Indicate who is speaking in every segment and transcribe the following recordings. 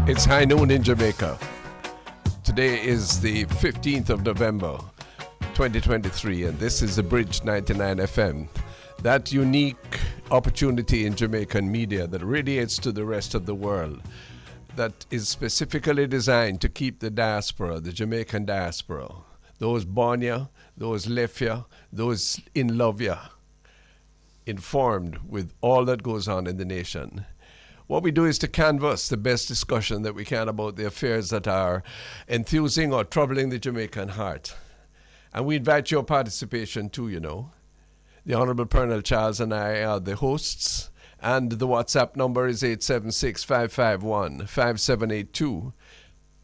Speaker 1: It's high noon in Jamaica. Today is the 15th of November, 2023, and this is the Bridge 99 FM. That unique opportunity in Jamaican media that radiates to the rest of the world, that is specifically designed to keep the diaspora, the Jamaican diaspora, those born here, those left here, those in love here, informed with all that goes on in the nation. What we do is to canvass the best discussion that we can about the affairs that are enthusing or troubling the Jamaican heart. And we invite your participation too, you know. The Honorable Colonel Charles and I are the hosts, and the WhatsApp number is 876-551-5782,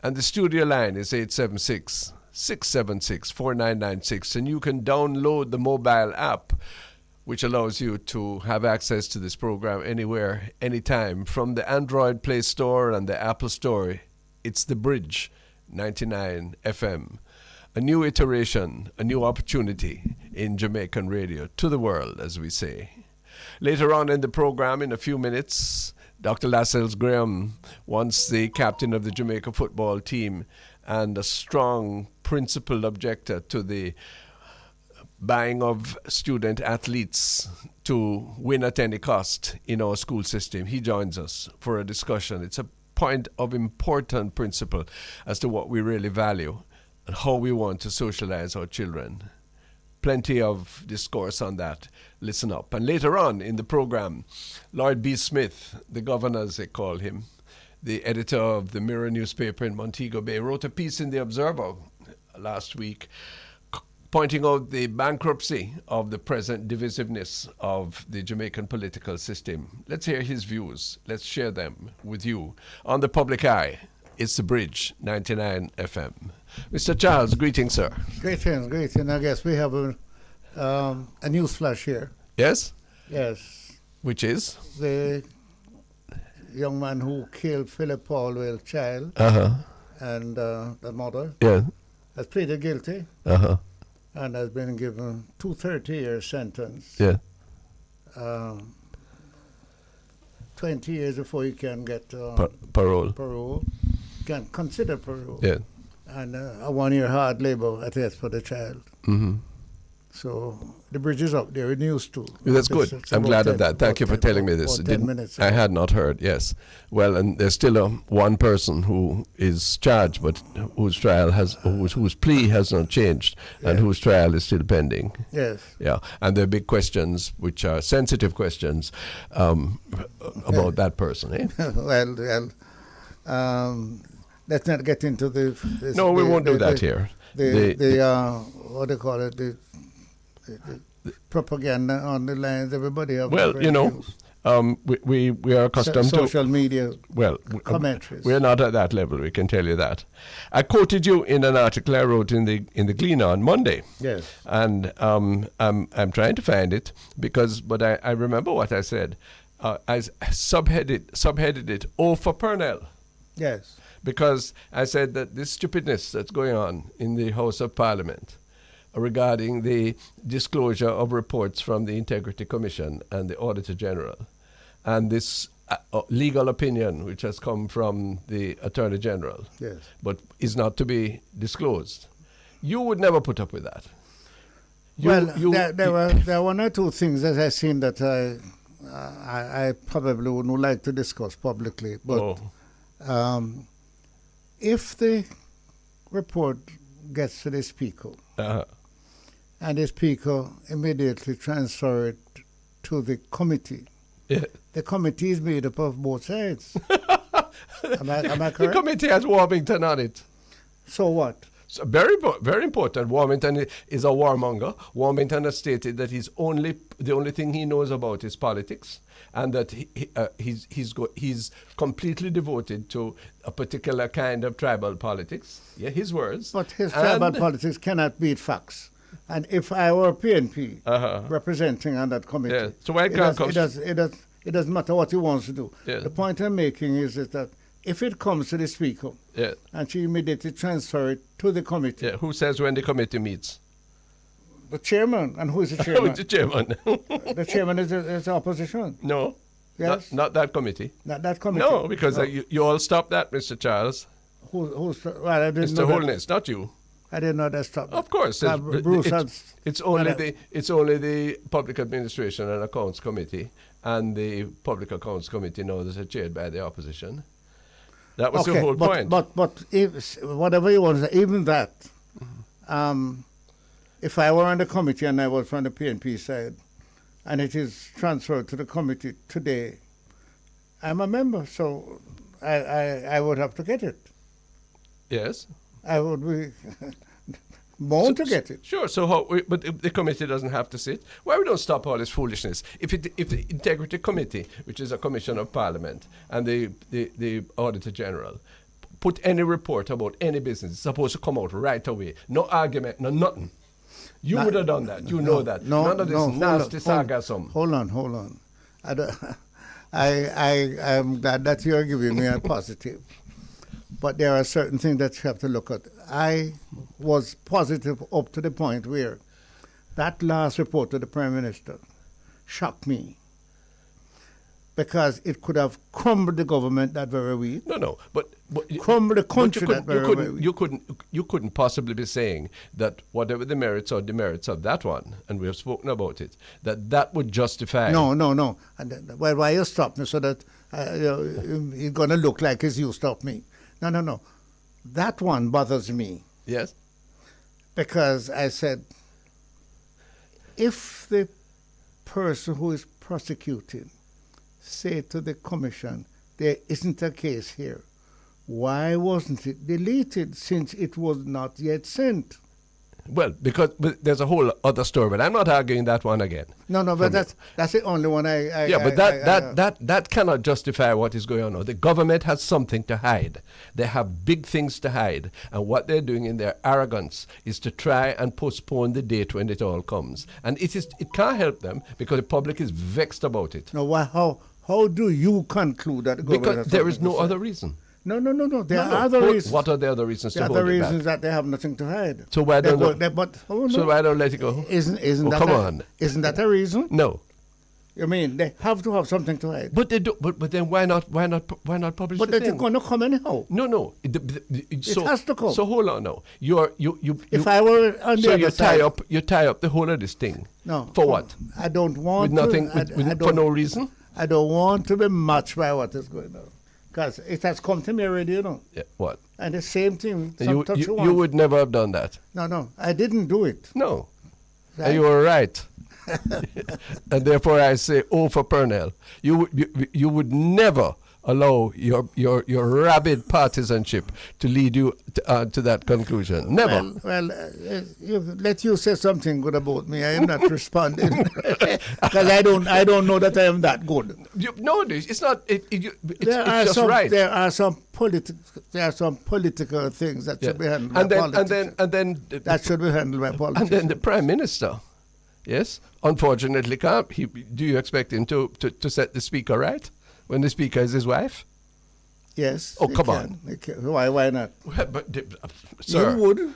Speaker 1: and the studio line is 876-676-4996, and you can download the mobile app, which allows you to have access to this program anywhere, anytime, from the Android Play Store and the Apple Store. It's the Bridge 99 FM. A new iteration, a new opportunity in Jamaican radio to the world, as we say. Later on in the program, in a few minutes, Dr. Lascelles Graham, once the captain of the Jamaica football team and a strong principled objector to the buying of student athletes to win at any cost in our school system. He joins us for a discussion. It's a point of important principle as to what we really value and how we want to socialize our children. Plenty of discourse on that. Listen up. And later on in the program, Lloyd B. Smith, the governor as they call him, the editor of the Mirror newspaper in Montego Bay, wrote a piece in The Observer last week pointing out the bankruptcy of the present divisiveness of the Jamaican political system. Let's hear his views. Let's share them with you on the public eye. It's the Bridge 99 FM. Mr. Charles, greetings, sir.
Speaker 2: Greetings. I guess we have a news flash here.
Speaker 1: Yes?
Speaker 2: Yes.
Speaker 1: Which is?
Speaker 2: The young man who killed Philip Paulwell's child and the mother has pleaded guilty. And has been given 2 30-year sentence.
Speaker 1: Yeah.
Speaker 2: 20 years before you can get
Speaker 1: parole.
Speaker 2: Parole. Can consider parole.
Speaker 1: Yeah.
Speaker 2: And a 1-year hard labor at least for the child.
Speaker 1: Mm-hmm.
Speaker 2: So the bridge is up there in news too.
Speaker 1: That's good. I'm glad of that. Thank you for telling me this.
Speaker 2: 10 minutes
Speaker 1: I had not heard, yes. Well, and there's still one person who is charged, but whose trial whose plea has not changed, and whose trial is still pending.
Speaker 2: Yes.
Speaker 1: Yeah, and there are big questions, which are sensitive questions, about that person, eh?
Speaker 2: Well, let's not get into
Speaker 1: No, we won't do that here.
Speaker 2: What do you call it? The propaganda on the lines. Everybody have.
Speaker 1: Well, you know, we are accustomed to
Speaker 2: social media.
Speaker 1: Well,
Speaker 2: commentaries.
Speaker 1: We're not at that level. We can tell you that. I quoted you in an article I wrote in the Gleaner on Monday.
Speaker 2: Yes.
Speaker 1: And I'm trying to find it but I remember what I said. I subheaded it "O for Purnell."
Speaker 2: Yes.
Speaker 1: Because I said that this stupidness that's going on in the House of Parliament regarding the disclosure of reports from the Integrity Commission and the Auditor General, and this legal opinion which has come from the Attorney General,
Speaker 2: yes,
Speaker 1: but is not to be disclosed. You would never put up with that.
Speaker 2: There were 1 or 2 things that I've seen that I probably wouldn't like to discuss publicly, but if the report gets to the Speaker, and the Speaker immediately transfer it to the committee. Yeah. The committee is made up of both sides. Am I correct?
Speaker 1: The committee has Warmington on it.
Speaker 2: So what?
Speaker 1: So very important. Warmington is a warmonger. Warmington has stated that the only thing he knows about is politics, and that he's completely devoted to a particular kind of tribal politics. Yeah, his words.
Speaker 2: But his tribal politics cannot beat facts. And if I were PNP representing on that committee,
Speaker 1: so it
Speaker 2: doesn't matter what he wants to do.
Speaker 1: Yeah.
Speaker 2: The point I'm making is that if it comes to the Speaker, and she immediately transfer it to the committee.
Speaker 1: Yeah. Who says when the committee meets?
Speaker 2: The chairman. And who is the chairman?
Speaker 1: The chairman.
Speaker 2: The chairman is the opposition.
Speaker 1: No.
Speaker 2: Yes.
Speaker 1: Not that committee.
Speaker 2: Not that committee.
Speaker 1: No, because you all stopped that, Mr. Charles.
Speaker 2: Who's well, I didn't
Speaker 1: Mr.
Speaker 2: know
Speaker 1: Holness, not you.
Speaker 2: I didn't know that stopped.
Speaker 1: Of course, it's only the Public Administration and Accounts Committee and the Public Accounts Committee now that are chaired by the opposition. That was the whole point.
Speaker 2: But if, whatever you want to say, even that, if I were on the committee and I was from the PNP side, and it is transferred to the committee today, I'm a member, so I would have to get it.
Speaker 1: Yes.
Speaker 2: I would be bound to get it.
Speaker 1: Sure. But if the committee doesn't have to sit. Why we don't stop all this foolishness? If the Integrity Committee, which is a commission of Parliament, and the Auditor General, put any report about any business, it's supposed to come out right away. No argument, no nothing. You would have done that. You know that. None of this nasty saga.
Speaker 2: Hold on. I'm glad that you're giving me a positive. But there are certain things that you have to look at. I was positive up to the point where that last report to the Prime Minister shocked me, because it could have crumbled the government that very week.
Speaker 1: No, but
Speaker 2: crumbled the country that very week.
Speaker 1: You couldn't possibly be saying that whatever the merits or demerits of that one, and we have spoken about it, that would justify.
Speaker 2: No. And why you stop me so that you're going to look like as you stop me? No. That one bothers me.
Speaker 1: Yes.
Speaker 2: Because I said, if the person who is prosecuting say to the commission, there isn't a case here, why wasn't it deleted since it was not yet sent?
Speaker 1: Well, because there's a whole other story, but I'm not arguing that one again.
Speaker 2: No, but that's the only one I
Speaker 1: that cannot justify what is going on now. The government has something to hide. They have big things to hide, and what they're doing in their arrogance is to try and postpone the date when it all comes. And it can't help them, because the public is vexed about it.
Speaker 2: No, how do you conclude that the government
Speaker 1: because there is no other reason.
Speaker 2: No. There are other reasons.
Speaker 1: What are the other reasons to hold it back?
Speaker 2: The other reasons that they have nothing to hide.
Speaker 1: So why don't let it go?
Speaker 2: Isn't that a reason?
Speaker 1: No.
Speaker 2: I mean, they have to have something to hide.
Speaker 1: But they do. But then why not publish?
Speaker 2: But it's going to come anyhow.
Speaker 1: No.
Speaker 2: It has to come.
Speaker 1: So hold on now.
Speaker 2: If I were on the other side,
Speaker 1: you tie up the whole of this thing.
Speaker 2: No.
Speaker 1: For what?
Speaker 2: I don't want
Speaker 1: with nothing. For no reason.
Speaker 2: I don't want to be matched by what is going on. Because it has come to me already,
Speaker 1: Yeah, what?
Speaker 2: And the same thing.
Speaker 1: You would never have done that.
Speaker 2: No, I didn't do it.
Speaker 1: No. Right? And you were right. And therefore I say, for Purnell. You would never allow your rabid partisanship to lead you to that conclusion. Never.
Speaker 2: Well, let you say something good about me. I am not responding because I don't know that I am that good.
Speaker 1: It's not. It's just right.
Speaker 2: There are some political things that should be handled by politics.
Speaker 1: And then
Speaker 2: that should be handled by politics.
Speaker 1: And then the Prime Minister, yes, unfortunately can't. Do you expect him to set the Speaker right? When the Speaker is his wife?
Speaker 2: Yes.
Speaker 1: Oh, come on.
Speaker 2: Why not?
Speaker 1: Well, sir,
Speaker 2: you would.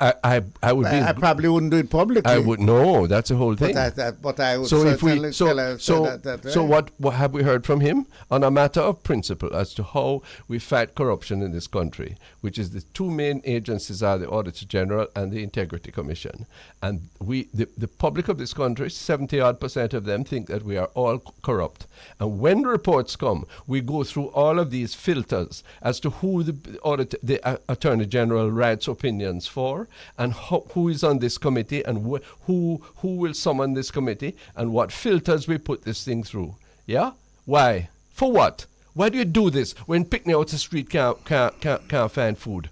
Speaker 1: I would be.
Speaker 2: I probably wouldn't do it publicly.
Speaker 1: I would. No, that's the whole thing.
Speaker 2: But I would.
Speaker 1: So if we.
Speaker 2: So
Speaker 1: what have we heard from him on a matter of principle as to how we fight corruption in this country, which is the two main agencies are the Auditor General and the Integrity Commission, and the public of this country, 70% of them think that we are all corrupt, and when reports come, we go through all of these filters as to who the Attorney General writes opinions for, and who is on this committee, and who will summon this committee, and what filters we put this thing through. Yeah? Why? For what? Why do you do this when picnic out the street can't find food?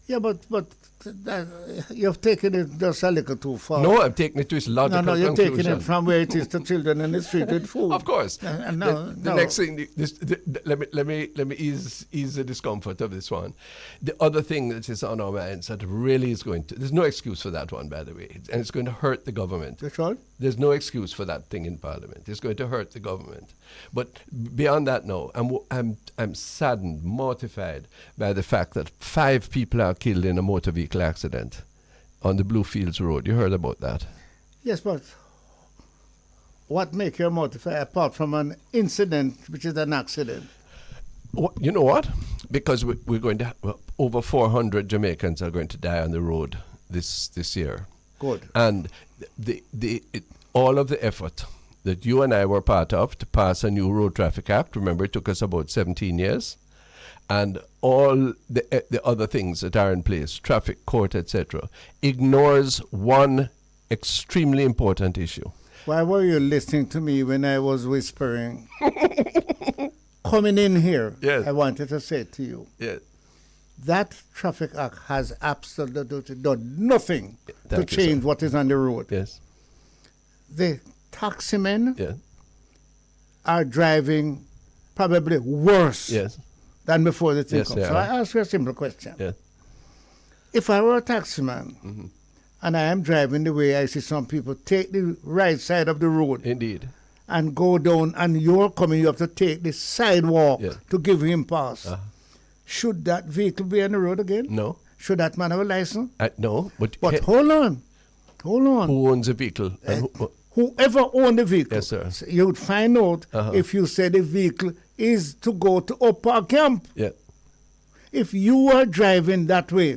Speaker 2: Yeah, but you've taken it just a little too far.
Speaker 1: No, I'm taking it to its logical conclusion.
Speaker 2: No, you're taking it from where it is to children in the street with food.
Speaker 1: Of course.
Speaker 2: The
Speaker 1: next thing, let me ease the discomfort of this one. The other thing that is on our minds that really is going to, there's no excuse for that one, by the way, and it's going to hurt the government.
Speaker 2: Which one?
Speaker 1: There's no excuse for that thing in Parliament. It's going to hurt the government. But beyond that, no, I'm saddened, mortified by the fact that 5 people are killed in a motor vehicle accident on the Bluefields Road. You heard about that?
Speaker 2: Yes, but what make you mortify apart from an incident, which is an accident?
Speaker 1: You know what? Because we're going to over 400 Jamaicans are going to die on the road this year.
Speaker 2: Good.
Speaker 1: And all of the effort that you and I were part of to pass a new road traffic act, remember it took us about 17 years, and all the other things that are in place, traffic court, etc., ignores one extremely important issue.
Speaker 2: Why were you listening to me when I was whispering? Coming in here,
Speaker 1: yes.
Speaker 2: I wanted to say to you,
Speaker 1: yes.
Speaker 2: that traffic act has absolutely done nothing to change what is on the road.
Speaker 1: Yes.
Speaker 2: The taximen
Speaker 1: yes.
Speaker 2: are driving probably worse
Speaker 1: yes.
Speaker 2: than before the thing
Speaker 1: yes,
Speaker 2: comes. So I ask you a simple question.
Speaker 1: Yes.
Speaker 2: If I were a taximan and I am driving the way I see some people take the right side of the road.
Speaker 1: Indeed.
Speaker 2: And go down, and you're coming, you have to take the sidewalk to give him pass. Should that vehicle be on the road again?
Speaker 1: No.
Speaker 2: Should that man have a license?
Speaker 1: No. But
Speaker 2: hold on.
Speaker 1: Who owns the vehicle?
Speaker 2: Whoever owns the vehicle.
Speaker 1: Yes, sir.
Speaker 2: So you would find out if you say the vehicle is to go to Upper Camp.
Speaker 1: Yeah.
Speaker 2: If you are driving that way,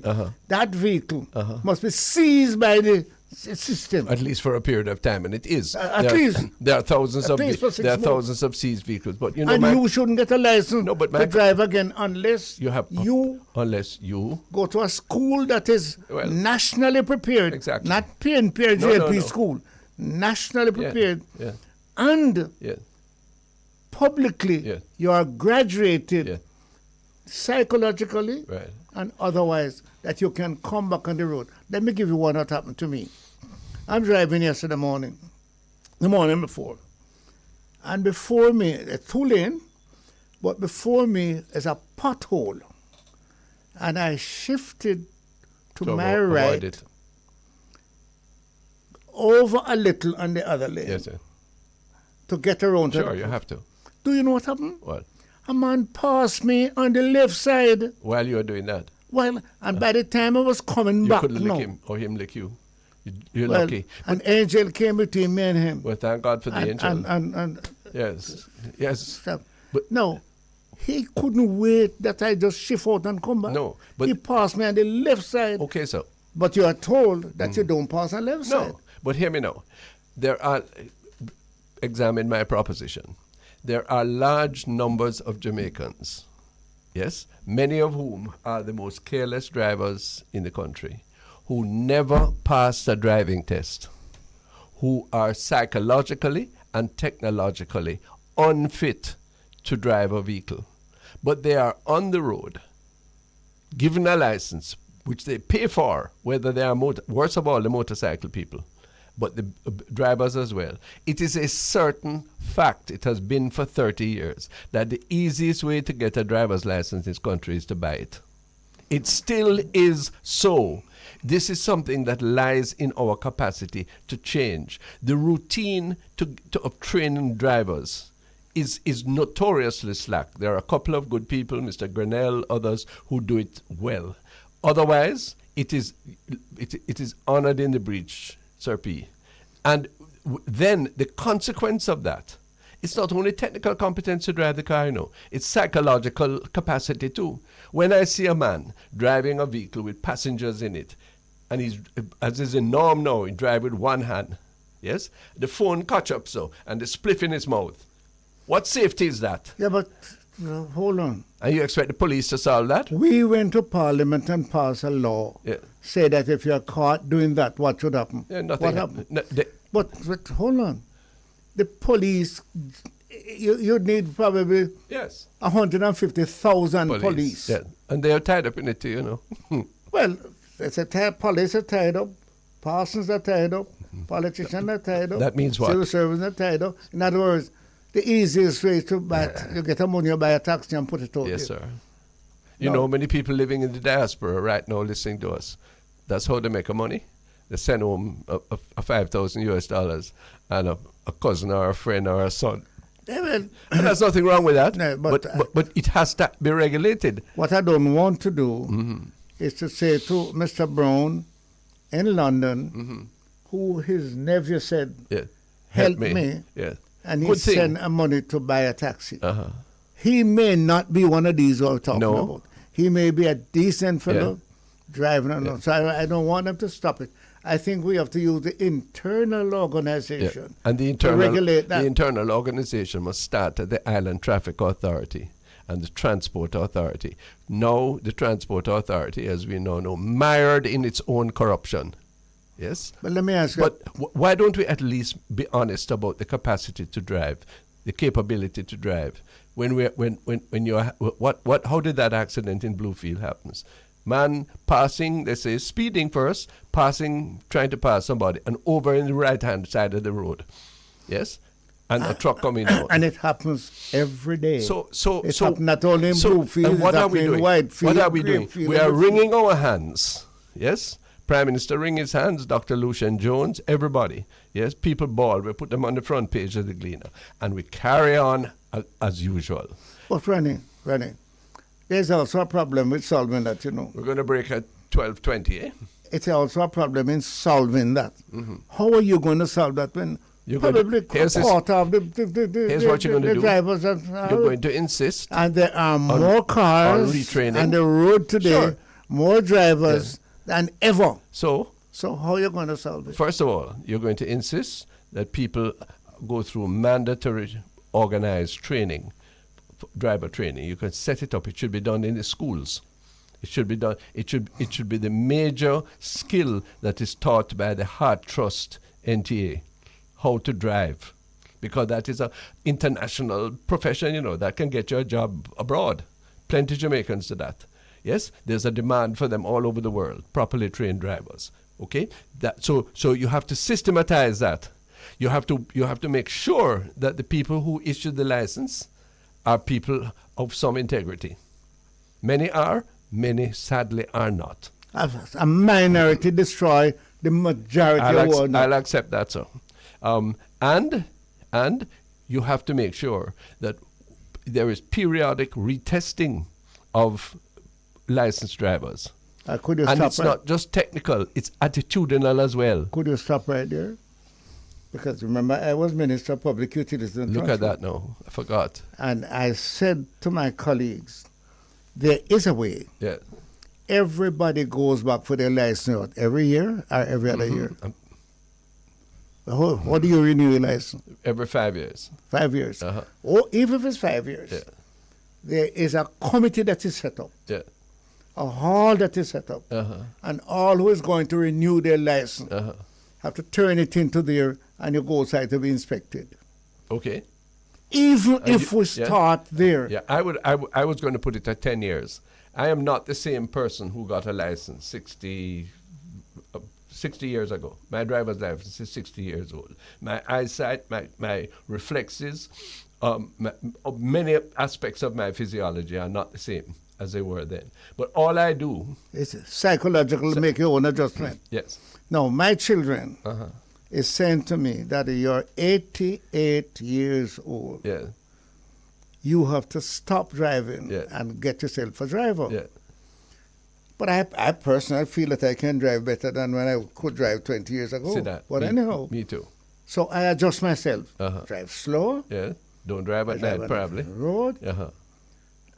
Speaker 2: that vehicle must be seized by the system.
Speaker 1: At least for a period of time, and it is. There are thousands of seized vehicles, but you know,
Speaker 2: and you shouldn't get a license to drive again unless you go to a school that is nationally prepared.
Speaker 1: Exactly.
Speaker 2: Not PNP or JLP school, nationally prepared, and publicly you are graduated psychologically and otherwise, that you can come back on the road. Let me give you one that happened to me. I'm driving yesterday morning, the morning before, and before me, a 2-lane, but before me is a pothole, and I shifted to my right, over a little on the other lane,
Speaker 1: yes, sir.
Speaker 2: To get around.
Speaker 1: Sure, you have to.
Speaker 2: Do you know what happened?
Speaker 1: What?
Speaker 2: A man passed me on the left side.
Speaker 1: While you were doing that?
Speaker 2: Well, and by the time I was coming back,
Speaker 1: you couldn't lick him or him lick you. You're lucky.
Speaker 2: An angel came between me and him.
Speaker 1: Well, thank God for the angel.
Speaker 2: And
Speaker 1: yes.
Speaker 2: But no, he couldn't wait that I just shift out and come back.
Speaker 1: No, but
Speaker 2: he passed me on the left side.
Speaker 1: Okay, so.
Speaker 2: But you are told that you don't pass on the left side.
Speaker 1: No, but hear me now. Examine my proposition. There are large numbers of Jamaicans, yes, many of whom are the most careless drivers in the country, who never pass a driving test, who are psychologically and technologically unfit to drive a vehicle. But they are on the road, given a license, which they pay for, whether they are, worst of all, the motorcycle people, but the drivers as well. It is a certain fact, it has been for 30 years, that the easiest way to get a driver's license in this country is to buy it. It still is so. This is something that lies in our capacity to change. The routine of training drivers is notoriously slack. There are a couple of good people, Mr. Grinnell, others, who do it well. Otherwise, it is honored in the breach, Sir P. And then the consequence of that, it's not only technical competence to drive the car, it's psychological capacity too. When I see a man driving a vehicle with passengers in it, and he's, as is the norm now, he drive with one hand, yes? The phone catch up so, and the spliff in his mouth. What safety is that?
Speaker 2: Yeah, but hold on.
Speaker 1: And you expect the police to solve that?
Speaker 2: We went to Parliament and passed a law. Say that if you're caught doing that, what should happen?
Speaker 1: Nothing.
Speaker 2: What happened? But hold on. The police, you need probably 150,000 police.
Speaker 1: Yeah. And they are tied up in it too,
Speaker 2: Well, police are tied up, parsons are tied up, politicians are tied up.
Speaker 1: That means what?
Speaker 2: Civil servants are tied up. In other words, the easiest way to buy, you get a money, you buy a taxi and put it out.
Speaker 1: Yes, sir. You know many people living in the diaspora right now listening to us. That's how they make a money. They send home a $5,000 and a cousin or a friend or a son. And there's nothing wrong with that. No, but it has to be regulated.
Speaker 2: What I don't want to do is to say to Mr. Brown in London, who his nephew said help me.
Speaker 1: Yeah.
Speaker 2: And he
Speaker 1: Good thing.
Speaker 2: send money to buy a taxi. He may not be one of these we're talking about. He may be a decent fellow driving along. So I don't want them to stop it. I think we have to use the internal organization
Speaker 1: and the
Speaker 2: to regulate that.
Speaker 1: The internal organization must start at the Island Traffic Authority and the Transport Authority. Now the Transport Authority, as we know, mired in its own corruption. Yes?
Speaker 2: But let me ask you.
Speaker 1: But why don't we at least be honest about the capacity to drive, the capability to drive? When how did that accident in Bluefield happens? Man passing, they say speeding first, trying to pass somebody, and over in the right-hand side of the road. Yes? And a truck coming out.
Speaker 2: And it happens every day.
Speaker 1: It
Speaker 2: happens not only in Bluefield,
Speaker 1: what are we doing?
Speaker 2: Whitefield,
Speaker 1: what are we doing?
Speaker 2: Greenfield,
Speaker 1: We are wringing our hands. Yes? Prime Minister wring his hands, Dr. Lucian Jones, everybody. Yes? People bawl. We put them on the front page of the Gleaner. And we carry on as usual.
Speaker 2: But Rennie, there's also a problem with solving that,
Speaker 1: We're going to break at 12:20, eh?
Speaker 2: It's also a problem in solving that. How are you going to solve that when probably a quarter of the drivers are...
Speaker 1: You're going to insist...
Speaker 2: And there are more cars
Speaker 1: on retraining.
Speaker 2: on the road today, more drivers than ever.
Speaker 1: So
Speaker 2: how are you going to solve it?
Speaker 1: First of all, you're going to insist that people go through mandatory organized training, driver training. You can set it up. It should be done in the schools. It should be done. It should be the major skill that is taught by the Heart Trust NTA, how to drive, because that is a international profession. That can get you a job abroad. Plenty of Jamaicans do that. Yes, there's a demand for them all over the world. Properly trained drivers. Okay, so you have to systematize that. You have to make sure that the people who issue the license are people of some integrity. Many are, many sadly are not.
Speaker 2: A minority destroy the majority of the world.
Speaker 1: I'll accept that, sir. And you have to make sure that there is periodic retesting of licensed drivers.
Speaker 2: Could you
Speaker 1: and
Speaker 2: stop
Speaker 1: it's not just technical, it's attitudinal as well.
Speaker 2: Could you stop right there? Because remember, I was Minister of Public Utilities and
Speaker 1: Look
Speaker 2: Transport.
Speaker 1: at that now. I forgot.
Speaker 2: And I said to my colleagues, there is a way.
Speaker 1: Yeah.
Speaker 2: Everybody goes back for their license every year or every other year. What do you renew your license?
Speaker 1: Every 5 years.
Speaker 2: 5 years. Oh, even if it's 5 years, there is a committee that is set up.
Speaker 1: Yeah.
Speaker 2: A hall that is set up. And all who is going to renew their license have to turn it into there, and you go outside to be inspected.
Speaker 1: Okay.
Speaker 2: Even if we start there.
Speaker 1: Yeah, I was going to put it at 10 years. I am not the same person who got a license 60 years ago. My driver's license is 60 years old. My eyesight, my reflexes, many aspects of my physiology are not the same as they were then. But all I do...
Speaker 2: It's psychological, make your own adjustment.
Speaker 1: Yes.
Speaker 2: Now, my children is saying to me that you're 88 years old.
Speaker 1: Yeah.
Speaker 2: You have to stop driving and get yourself a driver.
Speaker 1: Yeah.
Speaker 2: But I personally feel that I can drive better than when I could drive 20 years ago.
Speaker 1: See that.
Speaker 2: But anyhow.
Speaker 1: Me too.
Speaker 2: So I adjust myself. Drive slow.
Speaker 1: Yeah. Don't drive at night, probably.
Speaker 2: Road.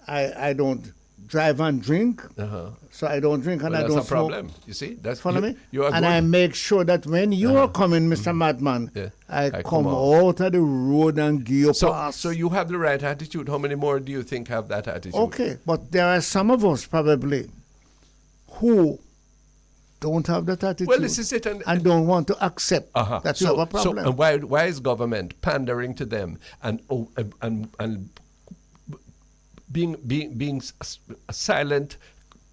Speaker 2: I don't drive and drink. So I don't drink and I don't smoke.
Speaker 1: That's a problem. You see?
Speaker 2: Follow me?
Speaker 1: You are
Speaker 2: and I make sure that when you are coming, Mr. Madman, I come out of the road and give you pass.
Speaker 1: So you have the right attitude. How many more do you think have that attitude?
Speaker 2: Okay, but there are some of us probably who don't have that attitude.
Speaker 1: Well, this is it.
Speaker 2: And don't want to accept that you have a problem.
Speaker 1: So, and why is government pandering to them and being a silent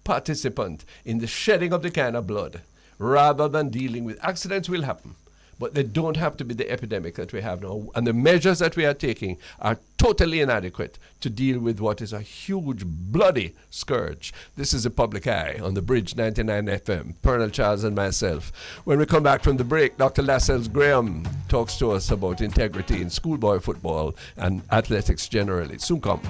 Speaker 1: participant in the shedding of the kind of blood, rather than dealing with accidents? Will happen, but they don't have to be the epidemic that we have now. And the measures that we are taking are totally inadequate to deal with what is a huge bloody scourge. This is a Public Eye on the Bridge 99 FM. Pernell Charles and myself. When we come back from the break, Dr. Lascelles Graham talks to us about integrity in schoolboy football and athletics generally. Soon come.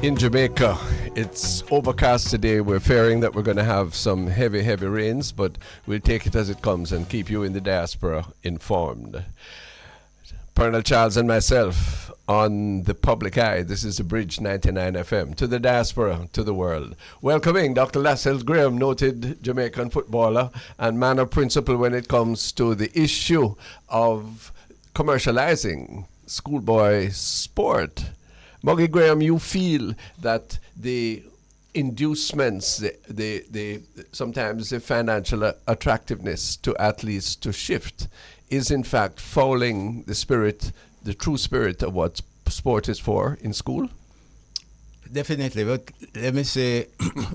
Speaker 1: In Jamaica, It's overcast today. We're fearing that we're going to have some heavy rains, but we'll take it as it comes and keep you in the diaspora informed. Colonel Charles and myself on the public eye. This is the Bridge 99 FM. To the diaspora, to the world. Welcoming Dr. Lascelles Graham, noted Jamaican footballer and man of principle when it comes to the issue of commercializing schoolboy sport. Muggy Graham, you feel that the inducements, the sometimes the financial attractiveness to athletes to shift is in fact fouling the spirit, the true spirit of what sport is for in school?
Speaker 3: Definitely, but let me say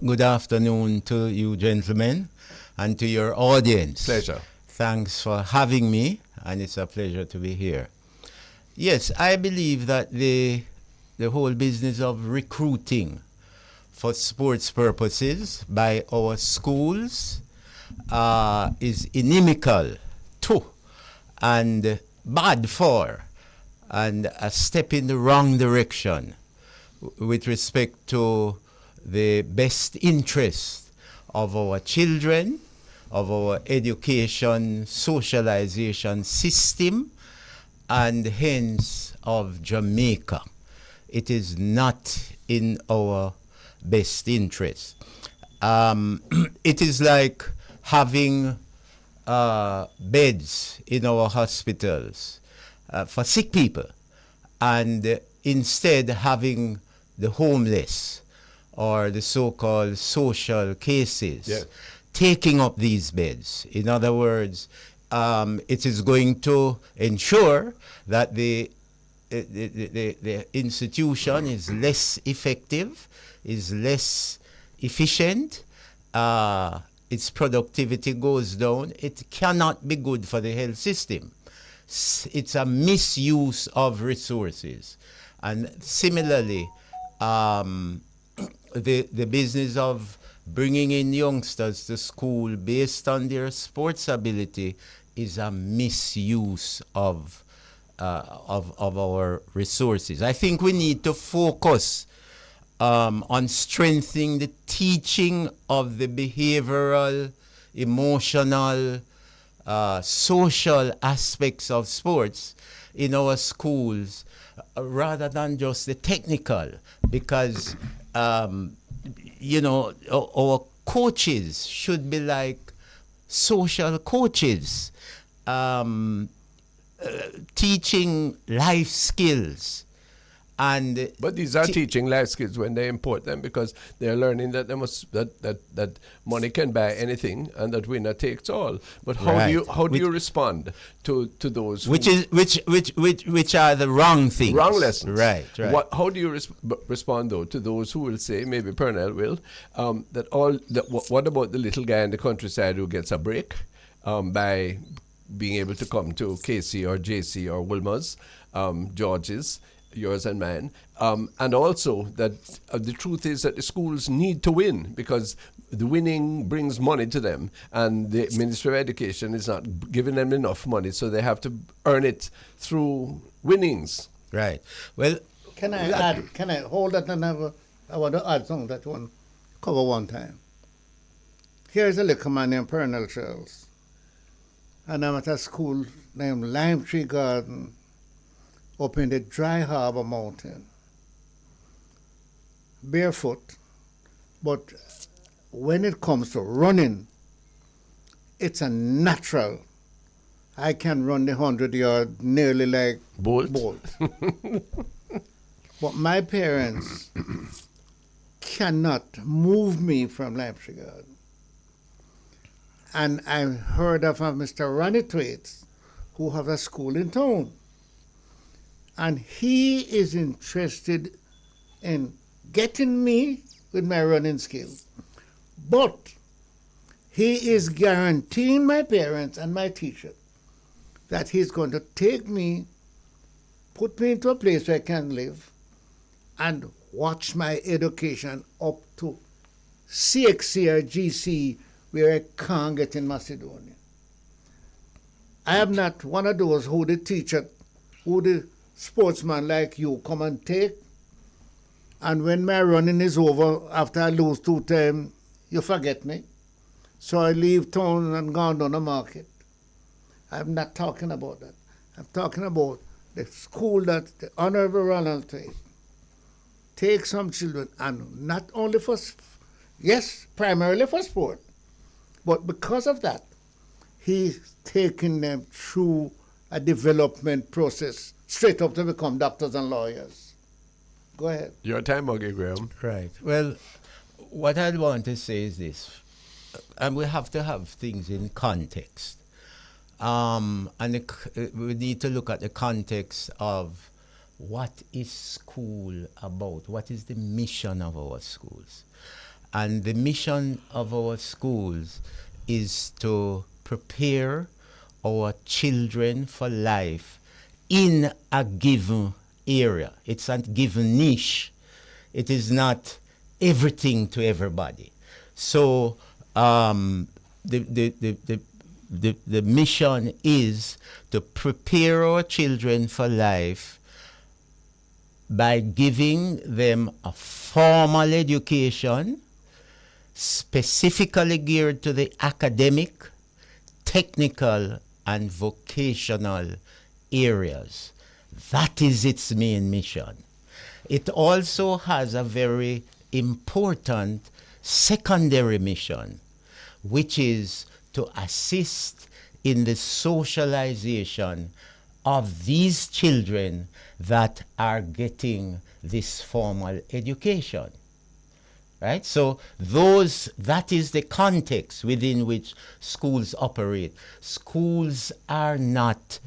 Speaker 3: good afternoon to you gentlemen and to your audience.
Speaker 1: Pleasure.
Speaker 3: Thanks for having me, and it's a pleasure to be here. Yes, I believe that the whole business of recruiting for sports purposes by our schools is inimical to and bad for and a step in the wrong direction with respect to the best interest of our children, of our education, socialization system, and hence of Jamaica. It is not in our best interest. It is like having beds in our hospitals for sick people, and instead having the homeless or the so-called social cases taking up these beds. In other words, it is going to ensure that the institution is less effective, is less efficient, its productivity goes down. It cannot be good for the health system. It's a misuse of resources. And similarly, the business of bringing in youngsters to school based on their sports ability is a misuse of our resources. I think we need to focus on strengthening the teaching of the behavioral, emotional, social aspects of sports in our schools rather than just the technical, because our coaches should be like social coaches, teaching life skills.
Speaker 1: But these are teaching life skills when they import them, because they're learning that that money can buy anything and that winner takes all. But how do you respond to those
Speaker 3: which are the wrong things,
Speaker 1: wrong lessons?
Speaker 3: Right.
Speaker 1: How do you respond though to those who will say, maybe Pernell will, what about the little guy in the countryside who gets a break by being able to come to KC or JC or Wilma's, George's, yours and mine, and also that the truth is that the schools need to win, because the winning brings money to them, and the Ministry of Education is not giving them enough money, so they have to earn it through winnings.
Speaker 3: Right. Well,
Speaker 2: can I hold that and I want to add something that one cover one time. Here's a little man named Pernell Charles, and I'm at a school named Lime Tree Garden up in the Dry Harbor Mountain, barefoot, but when it comes to running, it's a natural. I can run the 100-yard nearly like
Speaker 1: Bolt.
Speaker 2: But my parents cannot move me from Lime Tree Garden. And I heard of Mr. Ronnie Thwaites, who have a school in town. And he is interested in getting me with my running skills. But he is guaranteeing my parents and my teacher that he's going to take me, put me into a place where I can live, and watch my education up to CXC or GC, where I can't get in Macedonia. I am not one of those who the teacher, who the sportsman like you come and take And when my running is over, after I lose 2 terms, you forget me. So I leave town and go down the market. I'm not talking about that. I'm talking about the school that the Honorable Ronald take some children, and not only for, yes, primarily for sport, but because of that, he's taking them through a development process straight up to become doctors and lawyers. Go ahead.
Speaker 1: Your time, Muggy Graham.
Speaker 3: Right. Well, what I'd want to say is this, and we have to have things in context. We need to look at the context of what is school about, what is the mission of our schools. And the mission of our schools is to prepare our children for life in a given area. It's a given niche. It is not everything to everybody. So the mission is to prepare our children for life by giving them a formal education specifically geared to the academic, technical, and vocational areas. That is its main mission. It also has a very important secondary mission, which is to assist in the socialization of these children that are getting this formal education. Right? So that is the context within which schools operate. Schools are not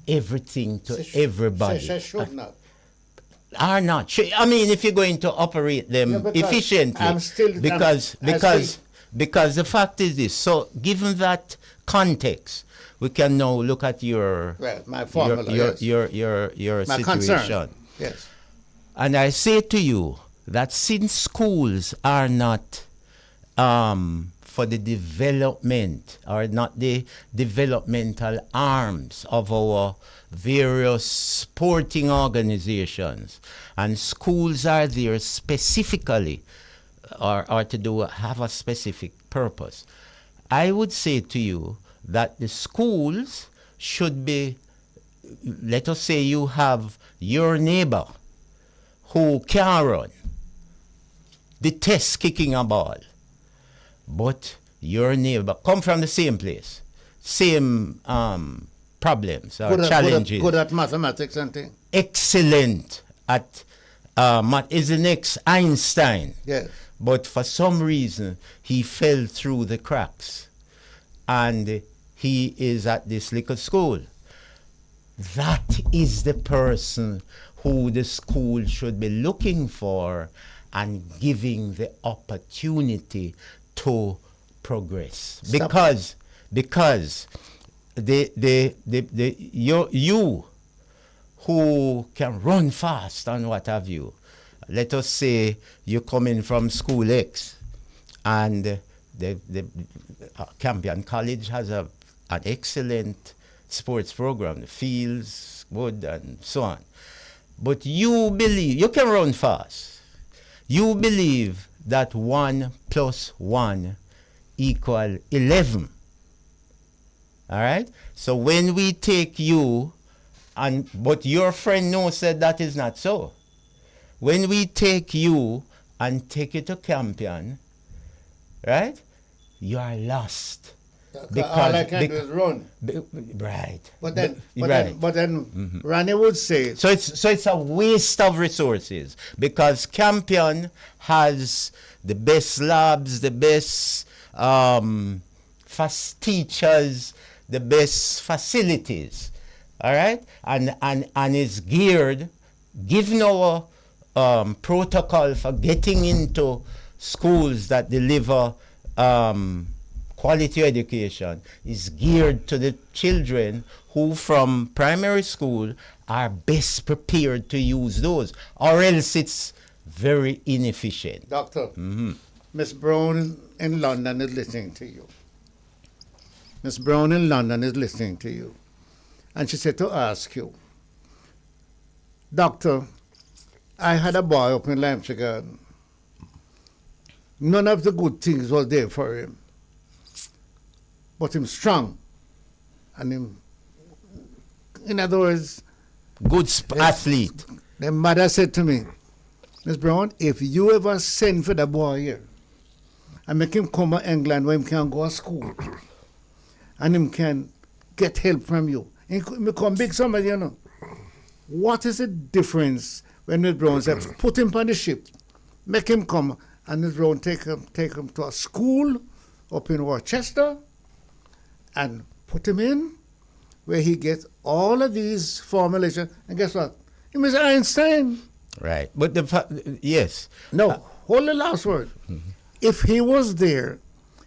Speaker 3: everything to everybody.
Speaker 2: They should not.
Speaker 3: Are not. I mean, if you're going to operate them efficiently, because the fact is this. So, given that context, we can now look at your
Speaker 2: my formula,
Speaker 3: your
Speaker 2: my
Speaker 3: situation.
Speaker 2: Concern. Yes.
Speaker 3: And I say to you that since schools are not for the development or not the developmental arms of our various sporting organizations, and schools are there specifically or have a specific purpose, I would say to you that the schools should be, let us say you have your neighbor who can run, detests kicking a ball, but your neighbor come from the same place, same problems or challenges.
Speaker 2: Good at mathematics and things.
Speaker 3: Excellent at is the next Einstein.
Speaker 2: Yes.
Speaker 3: But for some reason, he fell through the cracks. And he is at this little school. That is the person who the school should be looking for and giving the opportunity to progress. Because you who can run fast and what have you, let us say you come in from school X and the Campion College has an excellent sports program, the fields, wood, and so on. But you believe, you can run fast. You believe that 1 + 1 = 11. All right? So when we take you, but your friend knows that is not so. When we take you and take you to Campion, right, you are lost.
Speaker 2: Because all I can do is run.
Speaker 3: Right.
Speaker 2: But then Ronnie would say.
Speaker 3: So it's a waste of resources, because Campion has the best labs, the best teachers, the best facilities. All right, and is geared, given our protocol for getting into schools that deliver quality education, is geared to the children who from primary school are best prepared to use those, or else it's very inefficient.
Speaker 2: Doctor, Miss Brown in London is listening to you. Miss Brown in London is listening to you. And she said to ask you, Doctor, I had a boy up in Leipzig. None of the good things was there for him. But him strong. And him, in other words,
Speaker 3: good athlete.
Speaker 2: the mother said to me, Miss Brown, if you ever send for the boy here and make him come to England where he can go to school and him can get help from you, he become big somebody, you know. What is the difference when Miss Brown said, put him on the ship, make him come, and Miss Brown take him to a school up in Worcester and put him in where he gets all of these formulations, and guess what? He was Einstein.
Speaker 3: Right. But yes.
Speaker 2: No, hold the last word. Mm-hmm. If he was there,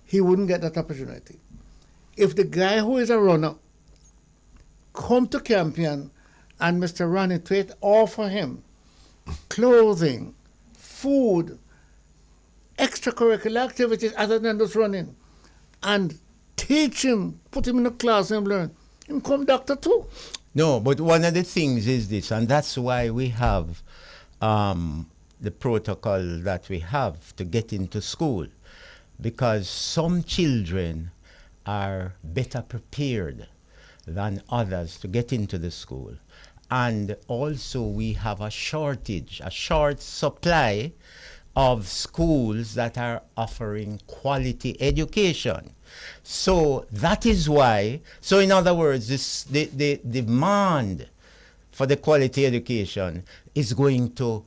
Speaker 2: he wouldn't get that opportunity. If the guy who is a runner come to Campion and Mr. Ronnie Twait offer him clothing, food, extracurricular activities other than just running, and teach him, put him in a class and learn, him come doctor too.
Speaker 3: No, but one of the things is this, and that's why we have the protocol that we have to get into school, because some children are better prepared than others to get into the school. And also we have a shortage, a short supply of schools that are offering quality education. So that is why, so in other words, the demand for the quality education is going to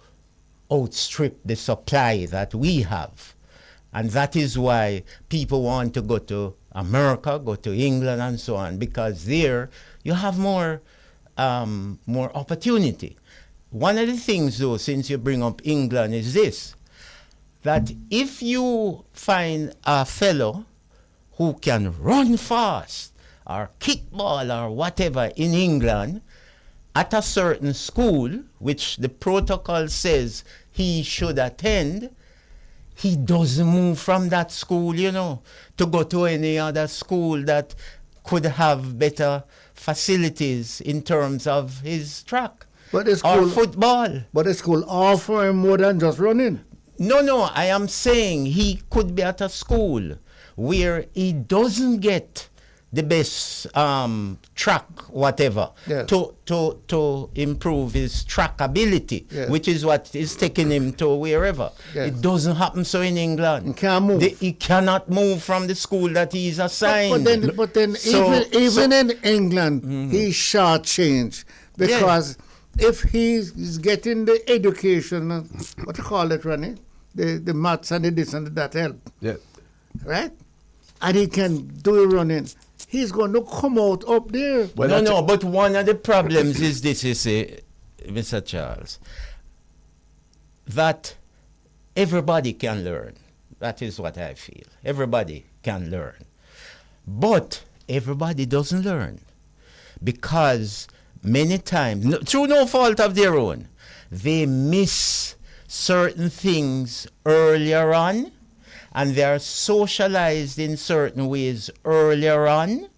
Speaker 3: outstrip the supply that we have. And that is why people want to go to America, go to England and so on, because there you have more opportunity. One of the things though, since you bring up England, is this, that if you find a fellow who can run fast or kickball or whatever in England at a certain school, which the protocol says he should attend, he doesn't move from that school, you know, to go to any other school that could have better facilities in terms of his track
Speaker 2: but the school,
Speaker 3: or football.
Speaker 2: But the school offer him more than just running.
Speaker 3: No, I am saying he could be at a school where he doesn't get the best track, whatever,
Speaker 2: yes.
Speaker 3: to improve his track ability, yes. Which is what is taking him to wherever. Yes. It doesn't happen so in England.
Speaker 2: He can't move.
Speaker 3: He cannot move from the school that he is assigned.
Speaker 2: But then even in England, he's shortchanged because if he's getting the education, what you call it, Ronnie? The maths and the this and the that help.
Speaker 1: Yeah.
Speaker 2: Right? And he can do the running. He's going to come out up there.
Speaker 3: Well, but one of the problems is this, you see, Mr. Charles, that everybody can learn. That is what I feel. Everybody can learn. But everybody doesn't learn because many times, through no fault of their own, they miss certain things earlier on, and they are socialized in certain ways earlier on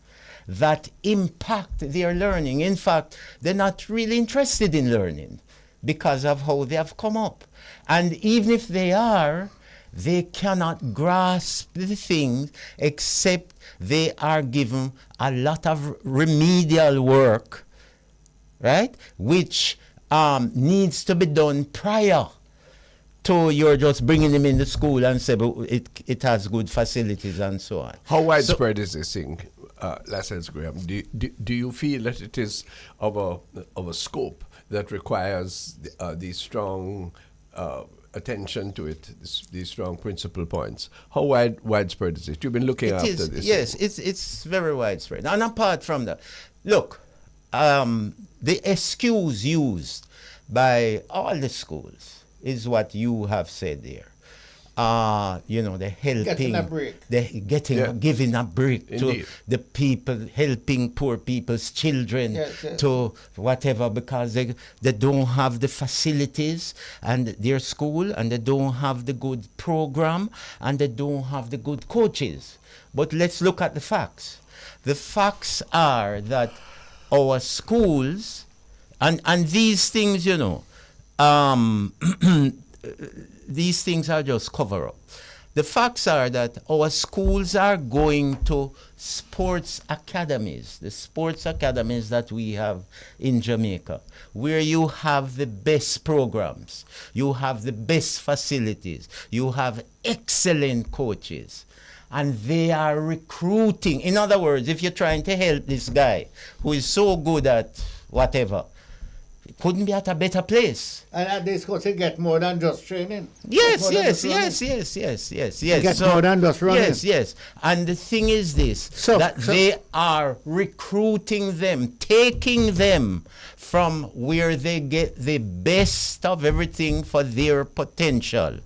Speaker 3: that impact their learning. In fact, they're not really interested in learning because of how they have come up. And even if they are, they cannot grasp the things except they are given a lot of remedial work, right, which needs to be done prior to you're just bringing them in the school and say, but it has good facilities and so on.
Speaker 1: How widespread is this thing, Lascelles Graham? Do you feel that it is of a scope that requires the strong attention to it, these strong principal points? How widespread is it? You've been looking after this.
Speaker 3: Yes, it's very widespread. And apart from that, look, the excuse used by all the schools is what you have said there. The helping,
Speaker 2: getting a break.
Speaker 3: Giving a break
Speaker 1: Indeed.
Speaker 3: to the people, helping poor people's children to whatever, because they don't have the facilities and their school, and they don't have the good program, and they don't have the good coaches. But let's look at the facts. The facts are that our schools, and these things, these things are just cover up. The facts are that our schools are going to sports academies, the sports academies that we have in Jamaica, where you have the best programs, you have the best facilities, you have excellent coaches, and they are recruiting. In other words, if you're trying to help this guy who is so good at whatever, couldn't be at a better place.
Speaker 2: And at this course, they get more than just training.
Speaker 3: Yes.
Speaker 2: They
Speaker 3: Get
Speaker 2: more than just running.
Speaker 3: Yes. And the thing is this, they are recruiting them, taking them from where they get the best of everything for their potential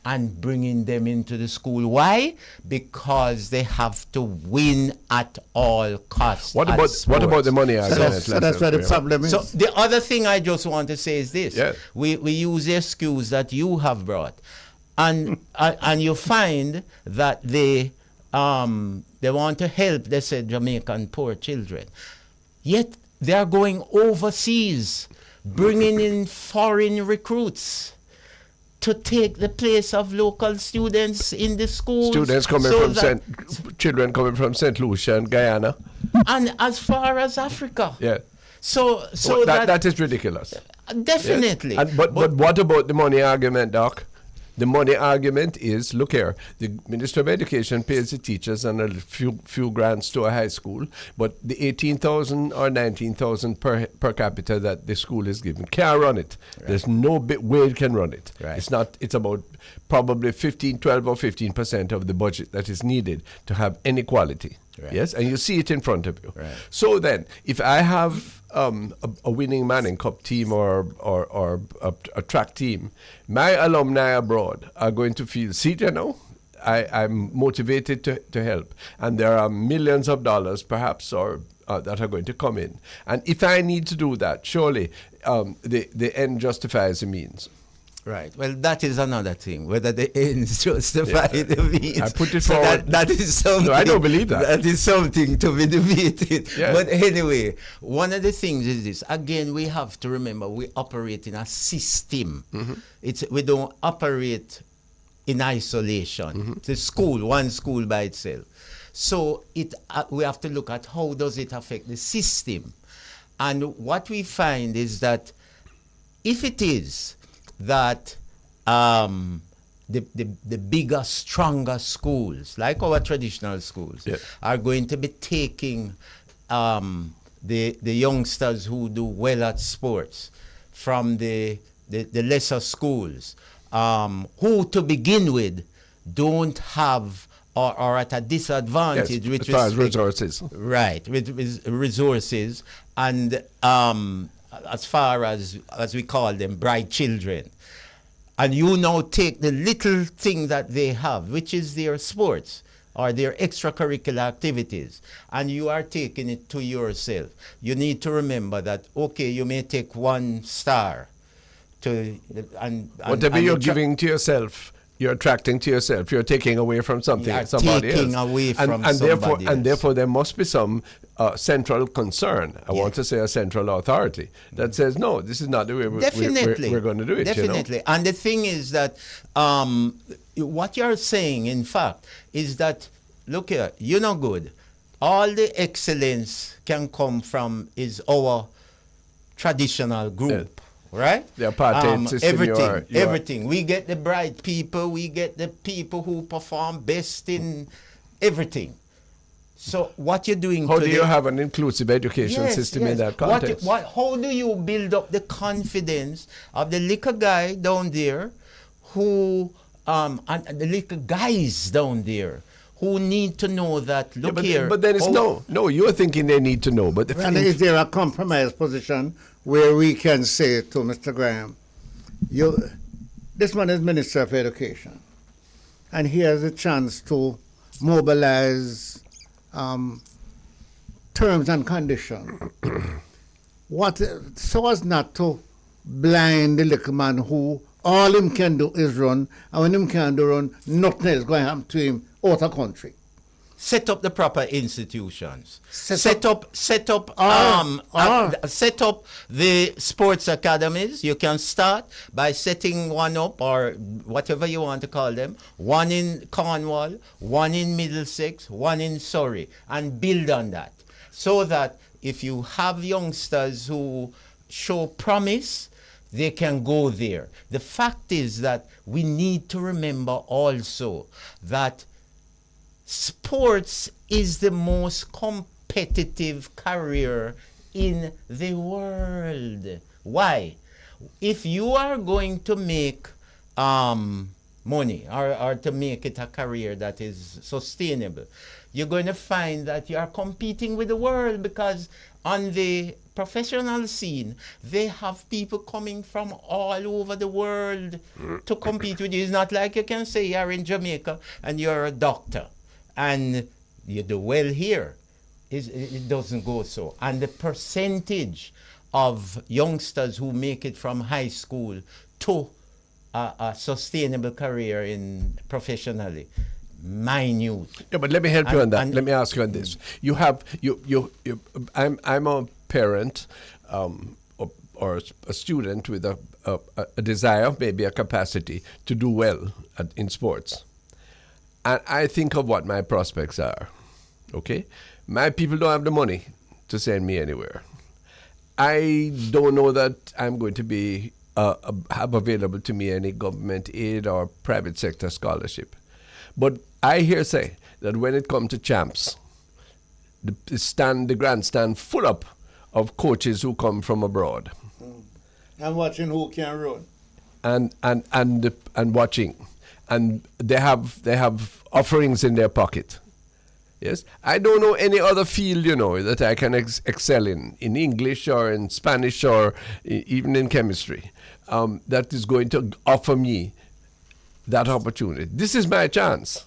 Speaker 3: and bringing them into the school. Why? Because they have to win at all costs.
Speaker 1: What about the money argument?
Speaker 2: So that's where the problem is.
Speaker 3: So the other thing I just want to say is this.
Speaker 1: Yeah.
Speaker 3: We use the excuse that you have brought. And you find that they want to help, they said, Jamaican poor children. Yet they are going overseas, bringing in foreign recruits to take the place of local students in the schools.
Speaker 1: Children coming from St. Lucia and Guyana.
Speaker 3: And as far as Africa.
Speaker 1: Yeah.
Speaker 3: So
Speaker 1: that is ridiculous.
Speaker 3: Definitely.
Speaker 1: Yes. But what about the money argument, Doc? The money argument is, look here, the Minister of Education pays the teachers and a few grants to a high school, but the 18,000 or 19,000 per capita that the school is given can't run it. Right. There's no way it can run it.
Speaker 3: Right.
Speaker 1: It's about probably 12 or 15% of the budget that is needed to have any quality. Right. Yes, and you see it in front of you.
Speaker 3: Right.
Speaker 1: So then, if I have a winning Manning Cup team or a track team, my alumni abroad are going to feel, see, I'm motivated to help. And there are millions of dollars perhaps that are going to come in. And if I need to do that, surely the end justifies the means.
Speaker 3: Right. Well, that is another thing, whether the ends justify the means.
Speaker 1: I put it forward.
Speaker 3: That is something.
Speaker 1: No, I don't believe that.
Speaker 3: That is something to be debated.
Speaker 1: Yeah.
Speaker 3: But anyway, one of the things is this. Again, we have to remember we operate in a system. Mm-hmm. We don't operate in isolation. Mm-hmm. It's a school, one school by itself. So we have to look at how does it affect the system. And what we find is that if it is that the bigger, stronger schools, like our traditional schools, are going to be taking the youngsters who do well at sports from the lesser schools, who to begin with don't have or are at a disadvantage with
Speaker 1: as far as resources.
Speaker 3: Right, with resources and as far as we call them, bright children. And you now take the little thing that they have, which is their sports or their extracurricular activities, and you are taking it to yourself. You need to remember that, okay, you may take 1 star
Speaker 1: whatever you're giving to yourself, you're attracting to yourself. You're taking away from somebody else. And therefore there must be some central concern. I want to say a central authority that says, no, this is not the way we're going to do it.
Speaker 3: Definitely. And the thing is that what you're saying, in fact, is that, look here, you're not good. All the excellence can come from is our traditional group. Right?
Speaker 1: The apartheid system.
Speaker 3: Everything. We get the bright people. We get the people who perform best in everything. So what you're doing
Speaker 1: How do you have an inclusive education system in that context?
Speaker 3: How do you build up the confidence of the little guy down there and the little guys down there who need to know that, look here.
Speaker 1: But then it's no, you're thinking they need to know. But
Speaker 2: is there a compromise position where we can say to Mr. Graham, this man is Minister of Education, and he has a chance to mobilize terms and conditions. So as not to blind the little man who all him can do is run, and when him can do run, nothing else going to happen to him out of country.
Speaker 3: set up the proper institutions.
Speaker 2: Set
Speaker 3: up the sports academies. You can start by setting one up, or whatever you want to call them. One in Cornwall, one in Middlesex, one in Surrey, and build on that. So that if you have youngsters who show promise, they can go there. The fact is that we need to remember also that sports is the most competitive career in the world. Why? If you are going to make money or to make it a career that is sustainable, you're going to find that you are competing with the world, because on the professional scene, they have people coming from all over the world to compete with you. It's not like you can say you're in Jamaica and you're a doctor and you do well here. It doesn't go so. And the percentage of youngsters who make it from high school to a sustainable career in professionally, minute.
Speaker 1: Yeah, but let me help you on that. Let me ask you on this. I'm a parent or a student with a desire, maybe a capacity to do well in sports. And I think of what my prospects are. Okay? My people don't have the money to send me anywhere. I don't know that I'm going to be have available to me any government aid or private sector scholarship. But I hear say that when it comes to champs, the grandstand full up of coaches who come from abroad.
Speaker 2: And watching who can run.
Speaker 1: And watching. And they have offerings in their pocket. Yes, I don't know any other field, that I can excel in English or in Spanish or even in chemistry, that is going to offer me that opportunity. This is my chance.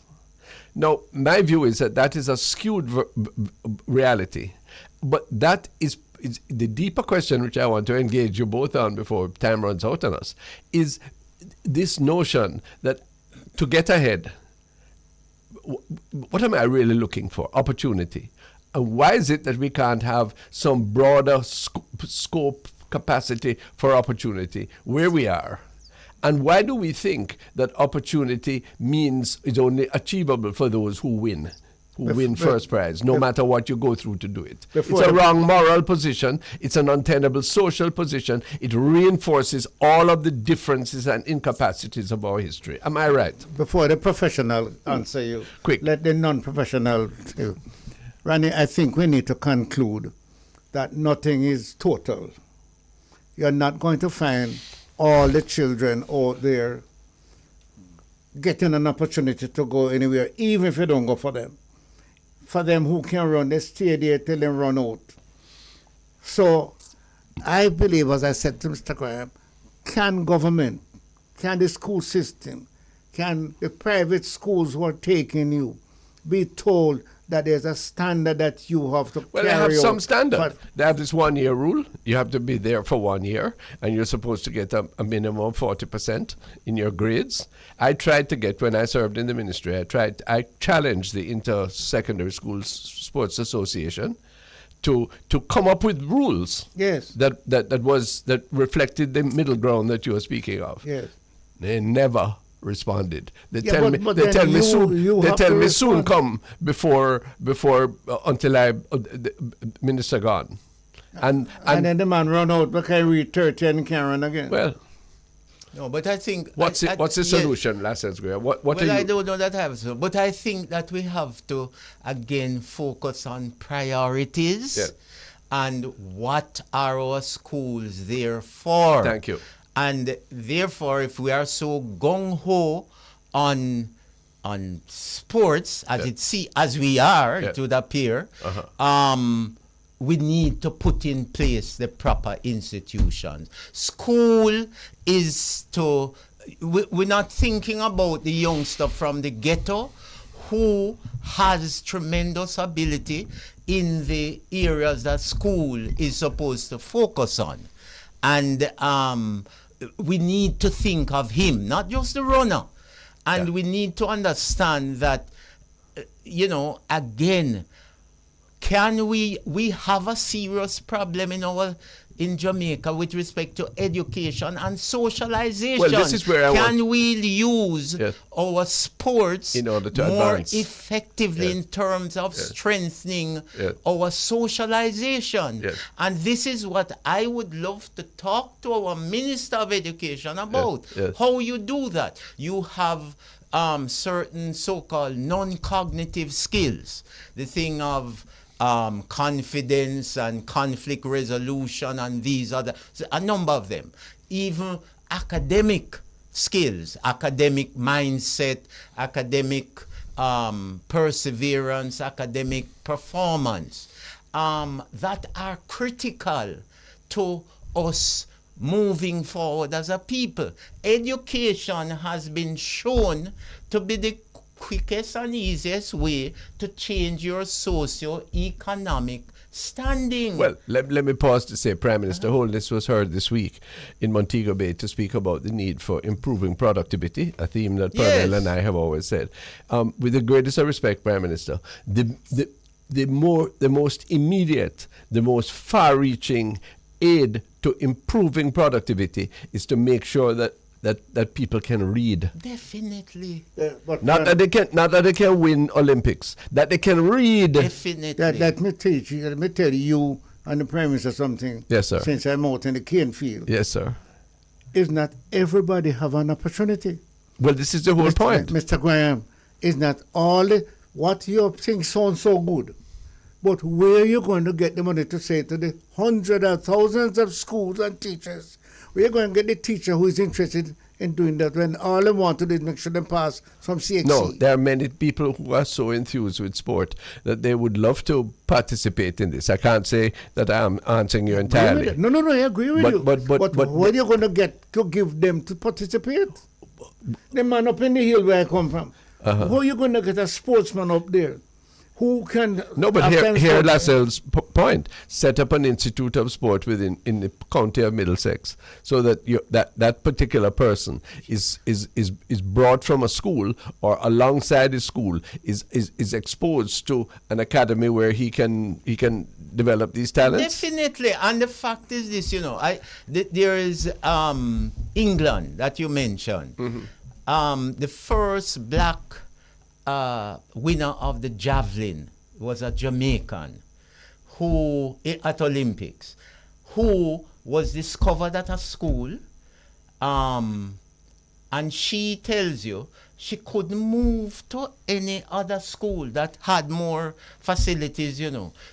Speaker 1: Now, my view is that is a skewed reality, but that is the deeper question which I want to engage you both on before time runs out on us, is this notion that to get ahead, what am I really looking for? Opportunity. And why is it that we can't have some broader scope capacity for opportunity where we are? And why do we think that opportunity is only achievable for those who win? Win first prize, no matter what you go through to do it. It's a wrong moral position. It's an untenable social position. It reinforces all of the differences and incapacities of our history. Am I right?
Speaker 2: Before the professional answer you,
Speaker 1: quick.
Speaker 2: Let the non-professional too. Rani, I think we need to conclude that nothing is total. You're not going to find all the children out there getting an opportunity to go anywhere, even if you don't go for them. For them who can run, they stay there till they run out. So I believe, as I said to Mr. Graham, can government, can the school system, can the private schools who are taking you be told that there's a standard that you have to carry out?
Speaker 1: Well, they have some standard. They have this 1 year rule. You have to be there for 1 year, and you're supposed to get a minimum of 40% in your grades. I tried to get, when I served in the ministry, I challenged the Inter-Secondary Schools Sports Association to come up with rules.
Speaker 2: Yes.
Speaker 1: that reflected the middle ground that you were speaking of.
Speaker 2: Yes.
Speaker 1: They never responded. They tell me soon come before until the minister gone. And
Speaker 2: then the man run out because he read 30 and can't run again.
Speaker 1: Well,
Speaker 3: no, but I think
Speaker 1: what's the solution, Lasses Greer?
Speaker 3: I don't know that I have so, but I think that we have to again focus on priorities.
Speaker 1: Yeah.
Speaker 3: And what are our schools there for?
Speaker 1: Thank you.
Speaker 3: And therefore, if we are so gung-ho on sports, as we are, it would appear, we need to put in place the proper institutions. School is we're not thinking about the youngster from the ghetto who has tremendous ability in the areas that school is supposed to focus on. And we need to think of him, not just the runner. And we need to understand that again, we have a serious problem in Jamaica with respect to education and socialization.
Speaker 1: Well, this is where
Speaker 3: we use our sports
Speaker 1: in order to
Speaker 3: more
Speaker 1: advance
Speaker 3: effectively in terms of strengthening our socialization? And this is what I would love to talk to our Minister of Education about. How you do that. You have certain so-called non-cognitive skills. The thing of confidence and conflict resolution and a number of them. Even academic skills, academic mindset, academic perseverance, academic performance, that are critical to us moving forward as a people. Education has been shown to be the quickest and easiest way to change your socio-economic standing.
Speaker 1: Well, let me pause to say, Prime Minister Holness was heard this week in Montego Bay to speak about the need for improving productivity, a theme that Pernell and I have always said. With the greatest of respect, Prime Minister, the most immediate, the most far-reaching aid to improving productivity is to make sure that people can read.
Speaker 3: Definitely.
Speaker 1: Not that they can win Olympics. That they can read.
Speaker 3: Definitely.
Speaker 2: Let me tell you and the Prime Minister something.
Speaker 1: Yes, sir.
Speaker 2: Since I'm out in the cane field.
Speaker 1: Yes, sir.
Speaker 2: Is not everybody have an opportunity?
Speaker 1: Well, this is the whole point.
Speaker 2: Mr. Graham, is not all what you think sounds so good. But where are you going to get the money to say to the hundreds of thousands of schools and teachers? Where are you going to get the teacher who is interested in doing that when all they want to do is make sure they pass from CXC?
Speaker 1: No, there are many people who are so enthused with sport that they would love to participate in this. I can't say that I'm answering you entirely.
Speaker 2: No, I agree with you.
Speaker 1: But
Speaker 2: where are you going to get to give them to participate? The man up in the hill where I come from. Where are you going to get a sportsman up there? Who can...
Speaker 1: No, but here Lascelles' point, set up an institute of sport in the county of Middlesex, so that that particular person is brought from a school or alongside his school is exposed to an academy where he can develop these talents.
Speaker 3: Definitely, and the fact is this, there is England that you mentioned. The first black winner of the javelin was a Jamaican who at Olympics, who was discovered at a school, and she tells you she couldn't move to any other school that had more facilities.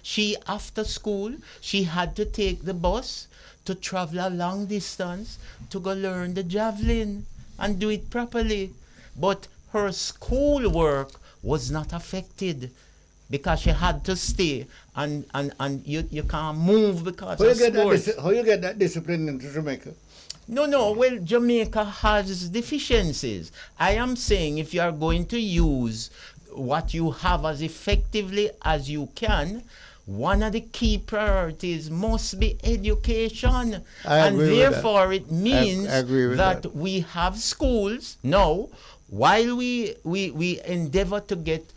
Speaker 3: She, after school, she had to take the bus to travel a long distance to go learn the javelin and do it properly. But her school work was not affected because she had to stay and you can't move because of sports.
Speaker 2: How you get that discipline into Jamaica?
Speaker 3: No, well, Jamaica has deficiencies. I am saying if you are going to use what you have as effectively as you can, one of the key priorities must be education. And therefore it means that we have schools now. While we endeavor to get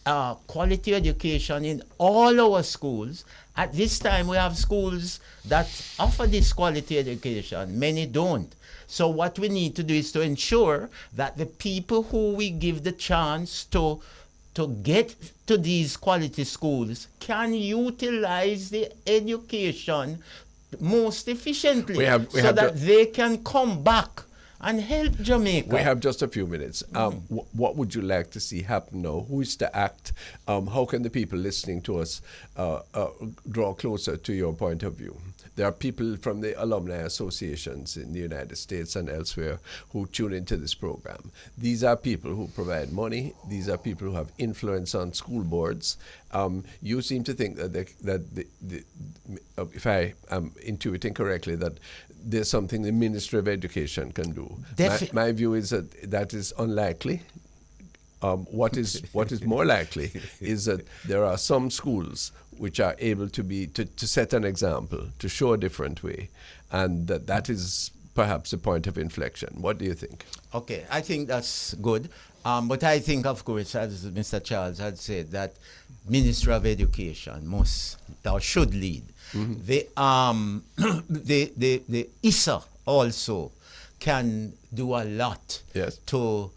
Speaker 3: quality education in all our schools, at this time we have schools that offer this quality education. Many don't. So what we need to do is to ensure that the people who we give the chance to get to these quality schools can utilize the education most efficiently that they can come back and help Jamaica.
Speaker 1: We have just a few minutes. What would you like to see happen now? Who is to act? How can the people listening to us draw closer to your point of view? There are people from the alumni associations in the United States and elsewhere who tune into this program. These are people who provide money. These are people who have influence on school boards. You seem to think that if I am intuiting correctly, that there's something the Ministry of Education can do. My view is that is unlikely. What is more likely is that there are some schools which are able to set an example, to show a different way, and that is perhaps a point of inflection. What do you think?
Speaker 3: Okay, I think that's good. But I think, of course, as Mr. Charles had said, that Ministry of Education must or should lead. The ISA also can do a lot to,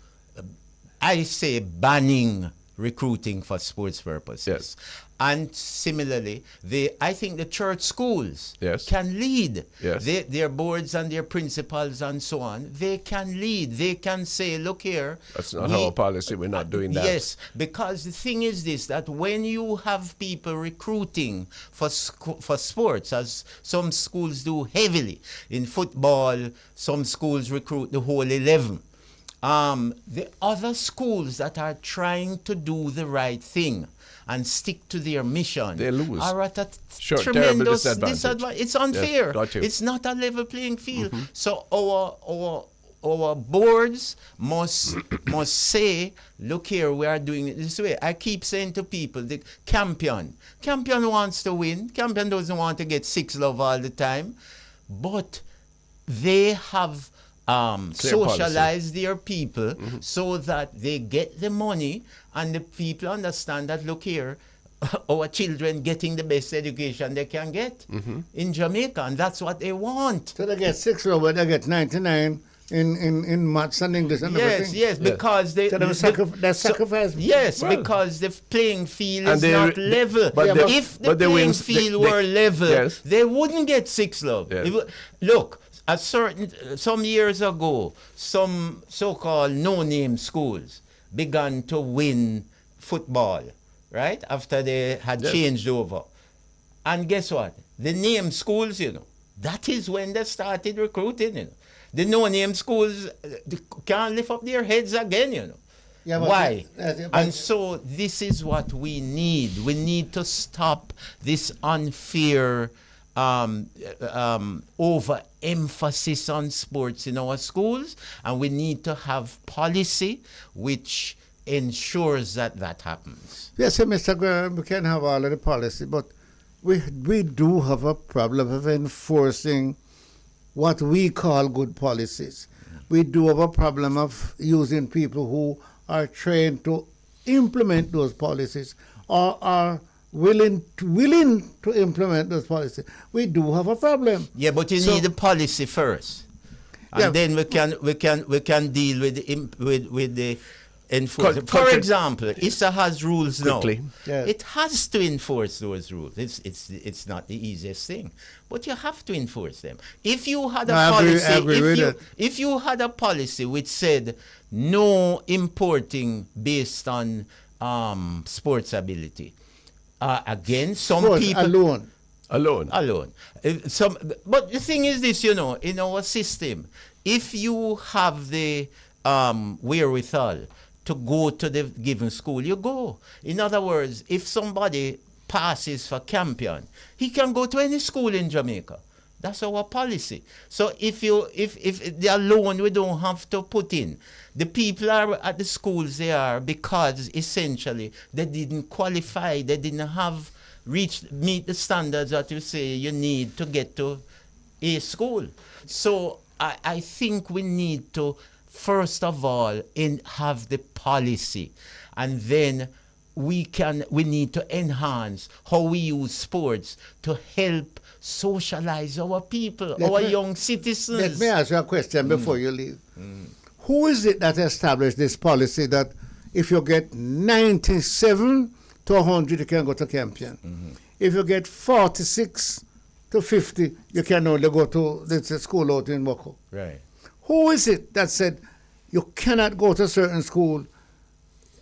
Speaker 3: I say, banning recruiting for sports purposes.
Speaker 1: Yes.
Speaker 3: And similarly, I think the church schools can lead.
Speaker 1: Yes.
Speaker 3: Their boards and their principals and so on, they can lead. They can say, look here.
Speaker 1: That's not our policy. We're not doing that.
Speaker 3: Yes, because the thing is this, that when you have people recruiting for sports, as some schools do heavily, in football, some schools recruit the whole 11. The other schools that are trying to do the right thing and stick to their mission,
Speaker 1: they lose.
Speaker 3: Are at a
Speaker 1: tremendous
Speaker 3: disadvantage. It's unfair.
Speaker 1: Yes,
Speaker 3: it's not a level playing field. So our boards must say, look here, we are doing it this way. I keep saying to people, the Campion wants to win. Campion doesn't want to get 6 love all the time, but they have socialize their people so that they get the money and the people understand that, look here, our children getting the best education they can get in Jamaica, and that's what they want.
Speaker 2: So they get 6 but they get 99 in maths and English and everything.
Speaker 3: Yes, because they
Speaker 2: sacrifice.
Speaker 3: Yes, well, because the playing field is not level. If the playing field were level, they wouldn't get 6 love. Look, some years ago, some so-called no-name schools began to win football, right? After they had changed over. And guess what? The name schools, that is when they started recruiting, The no-name schools can't lift up their heads again, Yeah, why? And so this is what we need. We need to stop this unfair overemphasis on sports in our schools, and we need to have policy which ensures that happens.
Speaker 2: Yes, Mr. Graham, we can have all of the policy, but we do have a problem of enforcing what we call good policies. We do have a problem of using people who are trained to implement those policies or are willing to implement those policies. We do have a problem.
Speaker 3: Yeah, but you need the policy first, and then we can deal with the enforcement. For example, ISA has rules now. It has to enforce those rules. It's not the easiest thing, but you have to enforce them. If you had if you had a policy which said no importing based on sports ability. Again, some people
Speaker 2: alone.
Speaker 3: But the thing is this, in our system, if you have the wherewithal to go to the given school, you go. In other words, if somebody passes for Campion, he can go to any school in Jamaica. That's our policy. So if the alone we don't have to put in. The people are at the schools they are because essentially they didn't qualify, they didn't meet the standards that you say you need to get to a school. So I think we need to first of all have the policy, and then we need to enhance how we use sports to help socialize our people, young citizens.
Speaker 2: Let me ask you a question before you leave. Who is it that established this policy that if you get 97 to 100, you can go to Campion? If you get 46 to 50, you can only go to the school out in Moko?
Speaker 3: Right.
Speaker 2: Who is it that said you cannot go to a certain school?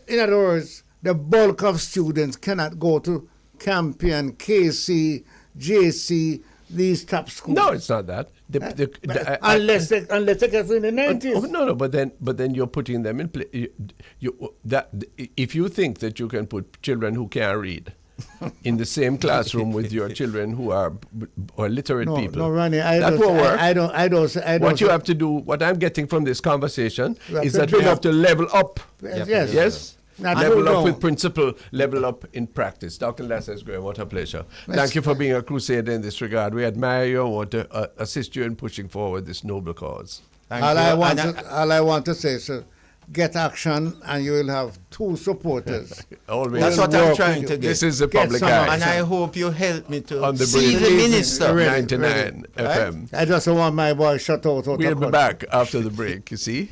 Speaker 2: In other words, the bulk of students cannot go to Campion, KC, JC, these top schools.
Speaker 1: No, it's not that.
Speaker 2: Unless they get in the 90s.
Speaker 1: No, but then you're putting them in place. If you think that you can put children who can't read in the same classroom with your children who are literate people,
Speaker 2: no, Ronnie,
Speaker 1: that won't work.
Speaker 2: I don't.
Speaker 1: What you have to do, what I'm getting from this conversation, is that we have to level up.
Speaker 2: Yes.
Speaker 1: Level up with principle, level up in practice. Dr. Lasses Gray, what a pleasure. Thank you for being a crusader in this regard. We admire you and want to assist you in pushing forward this noble cause.
Speaker 2: All I want to say, sir, get action and you will have 2 supporters.
Speaker 1: Always.
Speaker 3: That's what I'm trying to get.
Speaker 1: This is the public eye.
Speaker 3: And I hope you help me to
Speaker 1: On the
Speaker 3: see the minister.
Speaker 1: 99 FM.
Speaker 2: I just want my boy shut out.
Speaker 1: We'll be back after the break, you see.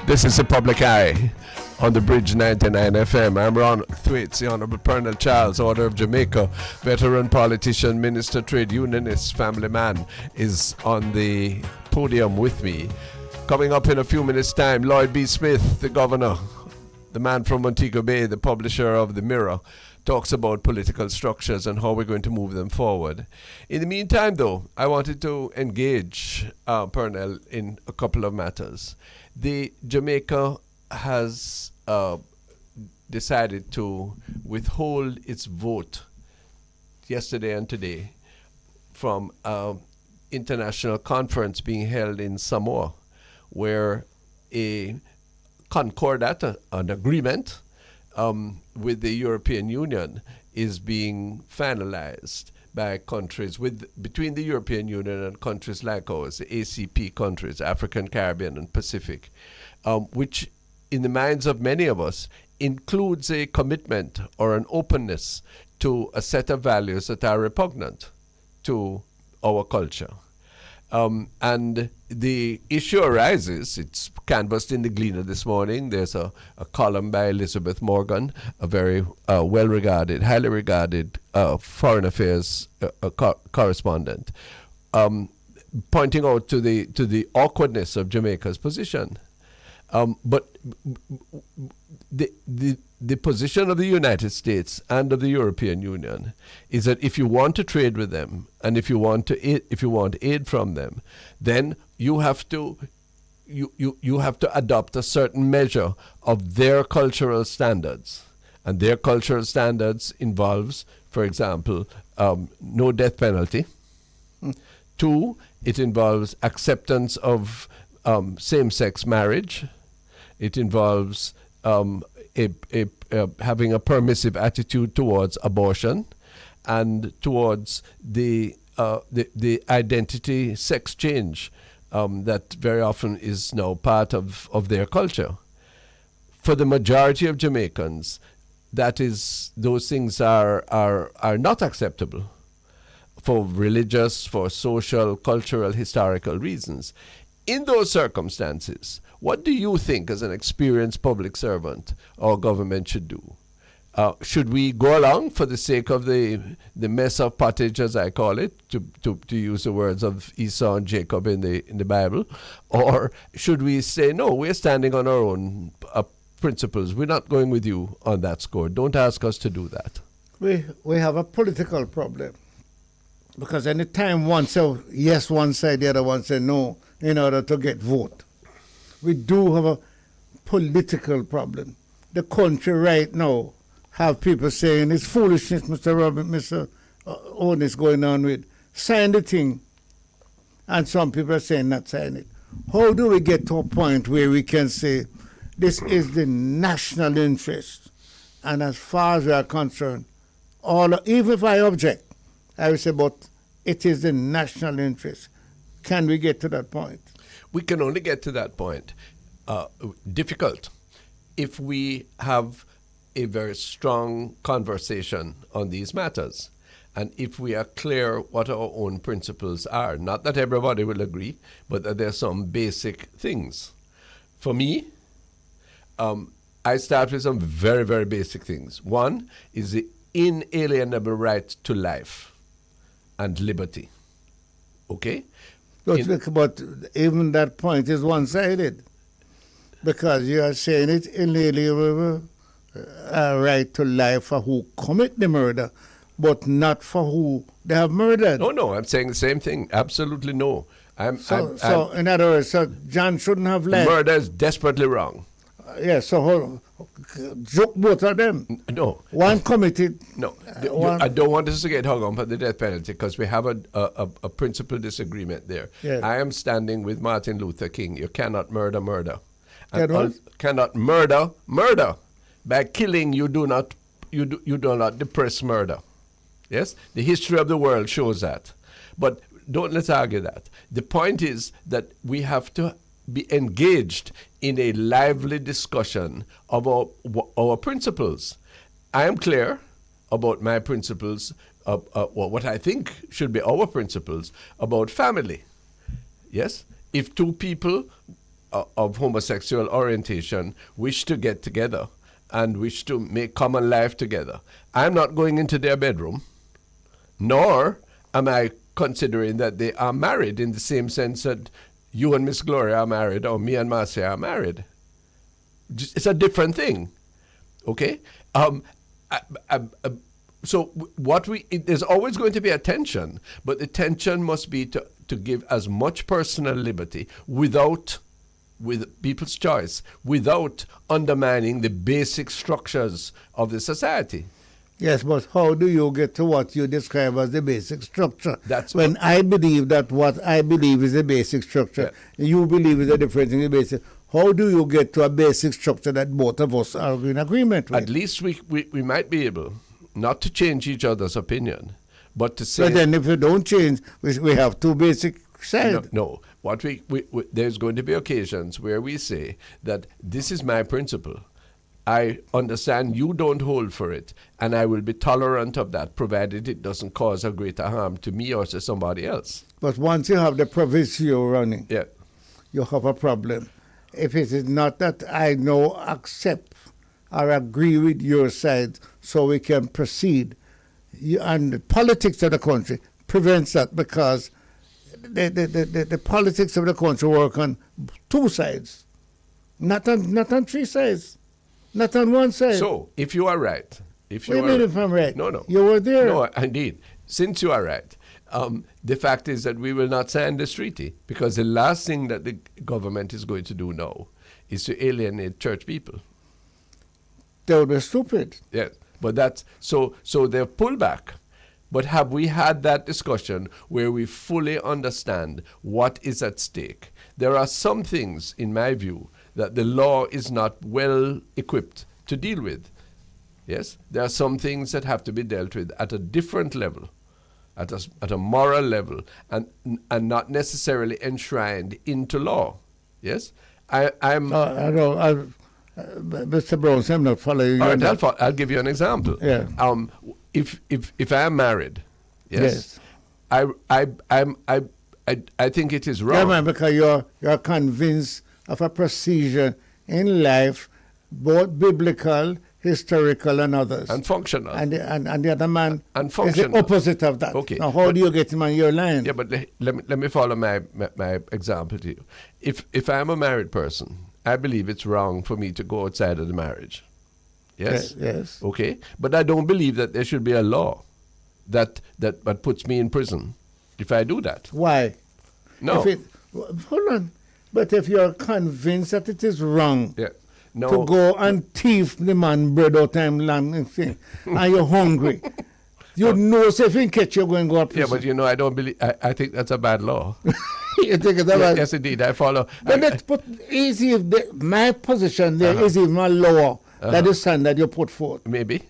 Speaker 1: This is the public eye on the Bridge 99 FM. I'm Ron Thwaites, the Honorable Colonel Charles, Order of Jamaica, veteran politician, minister, trade unionist, family man, is on the podium with me. Coming up in a few minutes' time, Lloyd B. Smith, the governor, the man from Montego Bay, the publisher of The Mirror, talks about political structures and how we're going to move them forward. In the meantime, though, I wanted to engage Pernell in a couple of matters. Jamaica has decided to withhold its vote yesterday and today from an international conference being held in Samoa, where a concordat, an agreement with the European Union is being finalized by countries between the European Union and countries like ours, the ACP countries, African, Caribbean, and Pacific, which in the minds of many of us includes a commitment or an openness to a set of values that are repugnant to our culture. And the issue arises, it's canvassed in the Gleaner this morning. There's a column by Elizabeth Morgan, a very well-regarded, highly regarded foreign affairs correspondent, pointing out to the awkwardness of Jamaica's position. But the position of the United States and of the European Union is that if you want to trade with them and if you want aid from them, then you have to adopt a certain measure of their cultural standards, and their cultural standards involves, for example, no death penalty. 2, it involves acceptance of same-sex marriage. It involves having a permissive attitude towards abortion and towards the identity sex change that very often is now part of their culture. For the majority of Jamaicans, those things are not acceptable for religious, for social, cultural, historical reasons. In those circumstances, what do you think, as an experienced public servant, our government should do? Should we go along for the sake of the mess of pottage, as I call it, to use the words of Esau and Jacob in the Bible? Or should we say, no, we're standing on our own principles. We're not going with you on that score. Don't ask us to do that.
Speaker 2: We have a political problem. Because any time one says yes, one side, the other one says no, in order to get vote. We do have a political problem. The country right now have people saying it's foolishness, Mr. Robert, Mr. Owen is going on with. Sign the thing. And some people are saying not sign it. How do we get to a point where we can say this is the national interest? And as far as we are concerned, even if I object, I will say, but it is the national interest. Can we get to that point?
Speaker 1: We can only get to that point. Difficult. If we have a very strong conversation on these matters, and if we are clear what our own principles are, not that everybody will agree, but that there are some basic things. For me, I start with some very, very basic things. One is the inalienable right to life and liberty. Okay?
Speaker 2: But even that point is one-sided, because you are saying it's inalienable right to life for who commit the murder, but not for who they have murdered.
Speaker 1: No, I'm saying the same thing. Absolutely no.
Speaker 2: So in other words, John shouldn't have life.
Speaker 1: Murder is desperately wrong.
Speaker 2: So joke both of them.
Speaker 1: No.
Speaker 2: One committed.
Speaker 1: No. I don't want us to get hung up on the death penalty, because we have a principal disagreement there.
Speaker 2: Yeah.
Speaker 1: I am standing with Martin Luther King. You cannot murder. cannot murder. By killing, you do not depress murder. Yes, the history of the world shows that. But let's argue that. The point is that we have to be engaged in a lively discussion of our principles. I am clear about my principles, what I think should be our principles about family. Yes, if two people of homosexual orientation wish to get together and wish to make common life together, I'm not going into their bedroom, nor am I considering that they are married in the same sense that you and Miss Gloria are married or me and Marcia are married. It's a different thing, okay? So there's always going to be a tension, but the tension must be to give as much personal liberty with people's choice, without undermining the basic structures of the society.
Speaker 2: Yes, but how do you get to what you describe as the basic structure? I believe that what I believe is the basic structure, and you believe is a different thing, the basic. How do you get to a basic structure that both of us are in agreement with?
Speaker 1: At least we might be able not to change each other's opinion, but to say.
Speaker 2: But then if you don't change, we have two basic sides.
Speaker 1: No. What there's going to be occasions where we say that this is my principle. I understand you don't hold for it, and I will be tolerant of that, provided it doesn't cause a greater harm to me or to somebody else.
Speaker 2: But once you have the proviso running, you have a problem. If it is not that I now accept or agree with your side so we can proceed, and the politics of the country prevents that, because the politics of the country work on two sides, not on three sides. Not on one side.
Speaker 1: So, if you are right,
Speaker 2: if I'm right?
Speaker 1: No.
Speaker 2: You were there.
Speaker 1: No, indeed. Since you are right, the fact is that we will not sign this treaty, because the last thing that the government is going to do now is to alienate church people.
Speaker 2: They would be stupid.
Speaker 1: Yes, but that's so they've pulled back. But have we had that discussion where we fully understand what is at stake? There are some things, in my view, that the law is not well equipped to deal with. Yes, there are some things that have to be dealt with at a different level, at a moral level, and not necessarily enshrined into law. Yes, I'm.
Speaker 2: Mr. Brown, I'm not following you.
Speaker 1: All right, I'll give you an example.
Speaker 2: Yeah.
Speaker 1: If I am married, yes. I think it is wrong.
Speaker 2: Yeah, man, because you're convinced of a procedure in life, both biblical, historical, and others.
Speaker 1: And functional.
Speaker 2: And the other man
Speaker 1: and
Speaker 2: is
Speaker 1: functional.
Speaker 2: the opposite of that.
Speaker 1: Okay.
Speaker 2: Now, how do you get him on your line?
Speaker 1: Yeah, but let me follow my example to you. If I'm a married person, I believe it's wrong for me to go outside of the marriage. Yes?
Speaker 2: Yes.
Speaker 1: Okay. But I don't believe that there should be a law that puts me in prison if I do that.
Speaker 2: Why?
Speaker 1: No.
Speaker 2: Hold on. But if you're convinced that it is wrong
Speaker 1: to
Speaker 2: go and thief the man bread out time land and you're hungry, you know if you catch you're going to go up prison.
Speaker 1: Yeah, but I don't believe, I think that's a bad law.
Speaker 2: You think it's bad?
Speaker 1: Yes, indeed, I follow.
Speaker 2: But my position there is even a law that is standard you put forth.
Speaker 1: Maybe.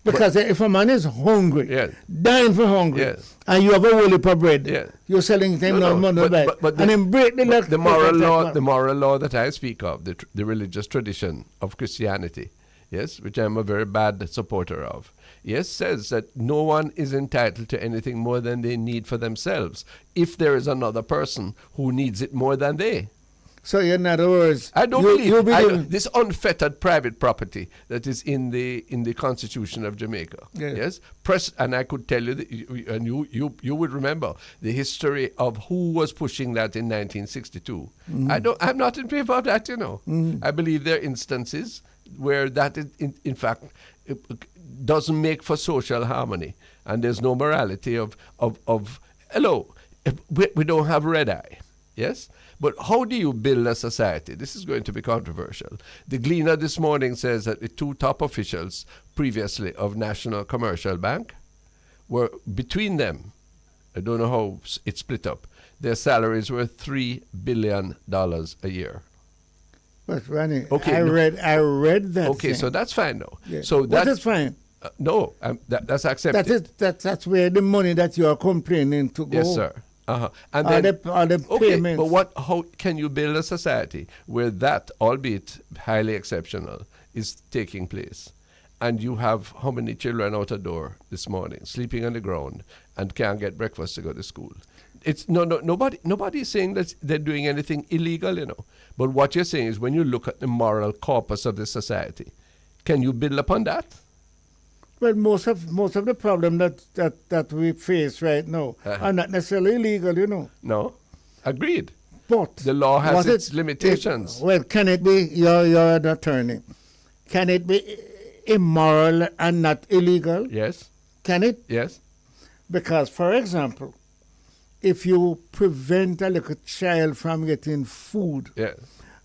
Speaker 2: Because if a man is hungry, dying for hunger, and you have a whole heap of bread, you're selling him money back, and then break the
Speaker 1: moral law that I speak of, the religious tradition of Christianity, yes, which I'm a very bad supporter of, yes, says that no one is entitled to anything more than they need for themselves, if there is another person who needs it more than they.
Speaker 2: So in other words,
Speaker 1: I don't believe this unfettered private property that is in the Constitution of Jamaica. Yes, and I could tell you, and you would remember the history of who was pushing that in 1962. I'm not in favor of that. I believe there are instances where that is, in fact, doesn't make for social harmony, and there's no morality of hello, we don't have red eye. Yes. But how do you build a society? This is going to be controversial. The Gleaner this morning says that the two top officials previously of National Commercial Bank were, between them, I don't know how it split up, their salaries were $3 billion a year.
Speaker 2: But Ronnie,
Speaker 1: Okay,
Speaker 2: I read that.
Speaker 1: Okay,
Speaker 2: thing.
Speaker 1: so that's fine now.
Speaker 2: Yeah.
Speaker 1: So
Speaker 2: What is fine?
Speaker 1: No, that's accepted.
Speaker 2: That's where the money that you are complaining to go.
Speaker 1: Yes, sir. And
Speaker 2: Are
Speaker 1: then,
Speaker 2: the
Speaker 1: okay,
Speaker 2: payments.
Speaker 1: but how can you build a society where that, albeit highly exceptional, is taking place? And you have how many children out the door this morning, sleeping on the ground, and can't get breakfast to go to school? It's nobody is saying that they're doing anything illegal, you know. But what you're saying is when you look at the moral corpus of the society, can you build upon that?
Speaker 2: Well, most of the problem that we face right now are not necessarily illegal, you know.
Speaker 1: No, agreed.
Speaker 2: But
Speaker 1: the law has its limitations.
Speaker 2: Well, can it be? You're an attorney. Can it be immoral and not illegal?
Speaker 1: Yes.
Speaker 2: Can it?
Speaker 1: Yes.
Speaker 2: Because, for example, if you prevent a little child from getting food,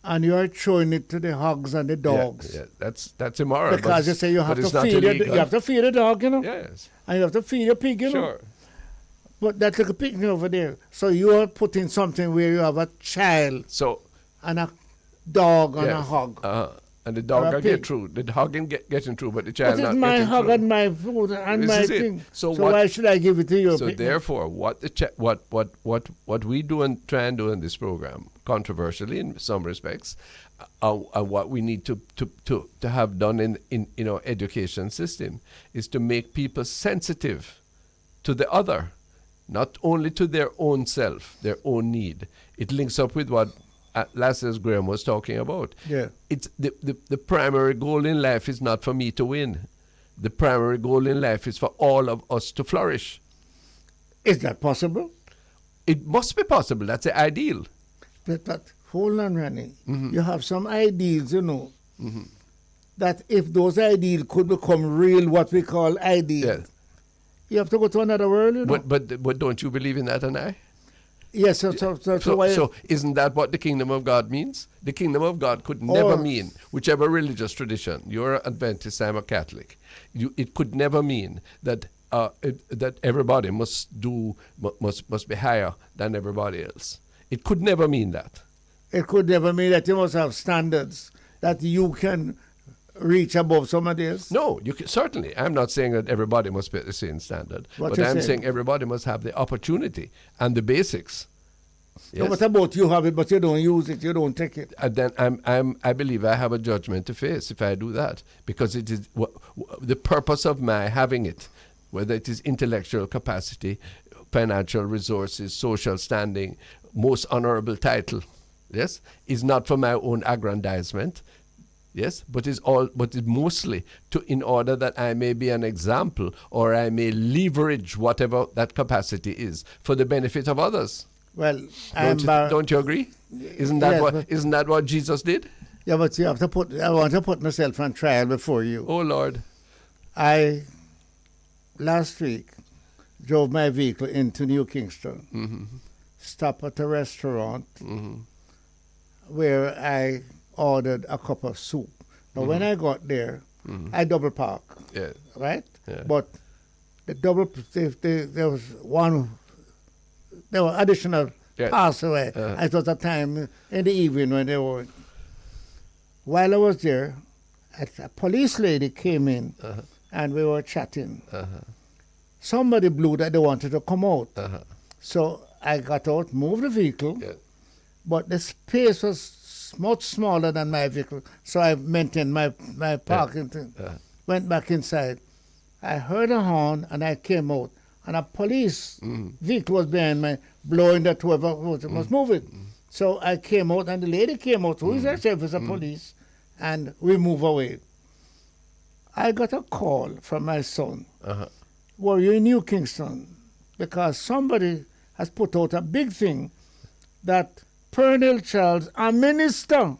Speaker 2: and you are throwing it to the hogs and the dogs,
Speaker 1: that's immoral.
Speaker 2: Because you say you have to feed the dog, you know.
Speaker 1: Yes.
Speaker 2: And you have to feed your pig, you know.
Speaker 1: Sure.
Speaker 2: But that little pig over there. So you are putting something where you have a child and a dog and a hog.
Speaker 1: And the dog will get through. The hog getting through, but the child not getting through.
Speaker 2: But it's my hog and my food and my thing. So why should I give it to you?
Speaker 1: So therefore, what we do and try and do in this program, controversially in some respects, and what we need to have done in our education system is to make people sensitive to the other, not only to their own self, their own need. It links up with what last year's Graham was talking about.
Speaker 2: Yeah.
Speaker 1: It's the primary goal in life is not for me to win. The primary goal in life is for all of us to flourish.
Speaker 2: Is that possible?
Speaker 1: It must be possible. That's the ideal.
Speaker 2: But hold on, Ronnie. Mm-hmm. You have some ideals, you know, that if those ideals could become real, what we call ideals, you have to go to another world, you know.
Speaker 1: But don't you believe in that and I?
Speaker 2: Yes, so
Speaker 1: isn't that what the kingdom of God means? The kingdom of God could never mean, whichever religious tradition, you're an Adventist, I'm a Catholic, it could never mean that that everybody must be higher than everybody else. It could never mean that.
Speaker 2: It could never mean that you must have standards that you can reach above somebody else?
Speaker 1: No, you can, certainly. I'm not saying that everybody must be at the same standard, but I'm saying everybody must have the opportunity and the basics.
Speaker 2: Yes? No, what about you have it, but you don't use it, you don't take it?
Speaker 1: And then I believe I have a judgment to face if I do that, because it is the purpose of my having it, whether it is intellectual capacity, financial resources, social standing, most honorable title, yes, is not for my own aggrandizement. Yes, but it's mostly in order that I may be an example, or I may leverage whatever that capacity is for the benefit of others.
Speaker 2: Well,
Speaker 1: don't you agree? Isn't that what Jesus did?
Speaker 2: Yeah, but you have to I want to put myself on trial before you.
Speaker 1: Oh Lord!
Speaker 2: I last week drove my vehicle into New Kingston, stopped at a restaurant where I ordered a cup of soup. Now, when I got there, I double park, right? Yeah. But the there was one, there were additional pass away. It was a time in the evening when they were. While I was there, a police lady came in, and we were chatting. Somebody blew that they wanted to come out. So I got out, moved the vehicle, but the space was much smaller than my vehicle, so I maintained my parking thing. Went back inside. I heard a horn and I came out, and a police vehicle was behind me, blowing that whoever was moving. So I came out, and the lady came out, who is herself is a police, and we move away. I got a call from my son. Were you in New Kingston? Because somebody has put out a big thing that Pernell Charles, a minister,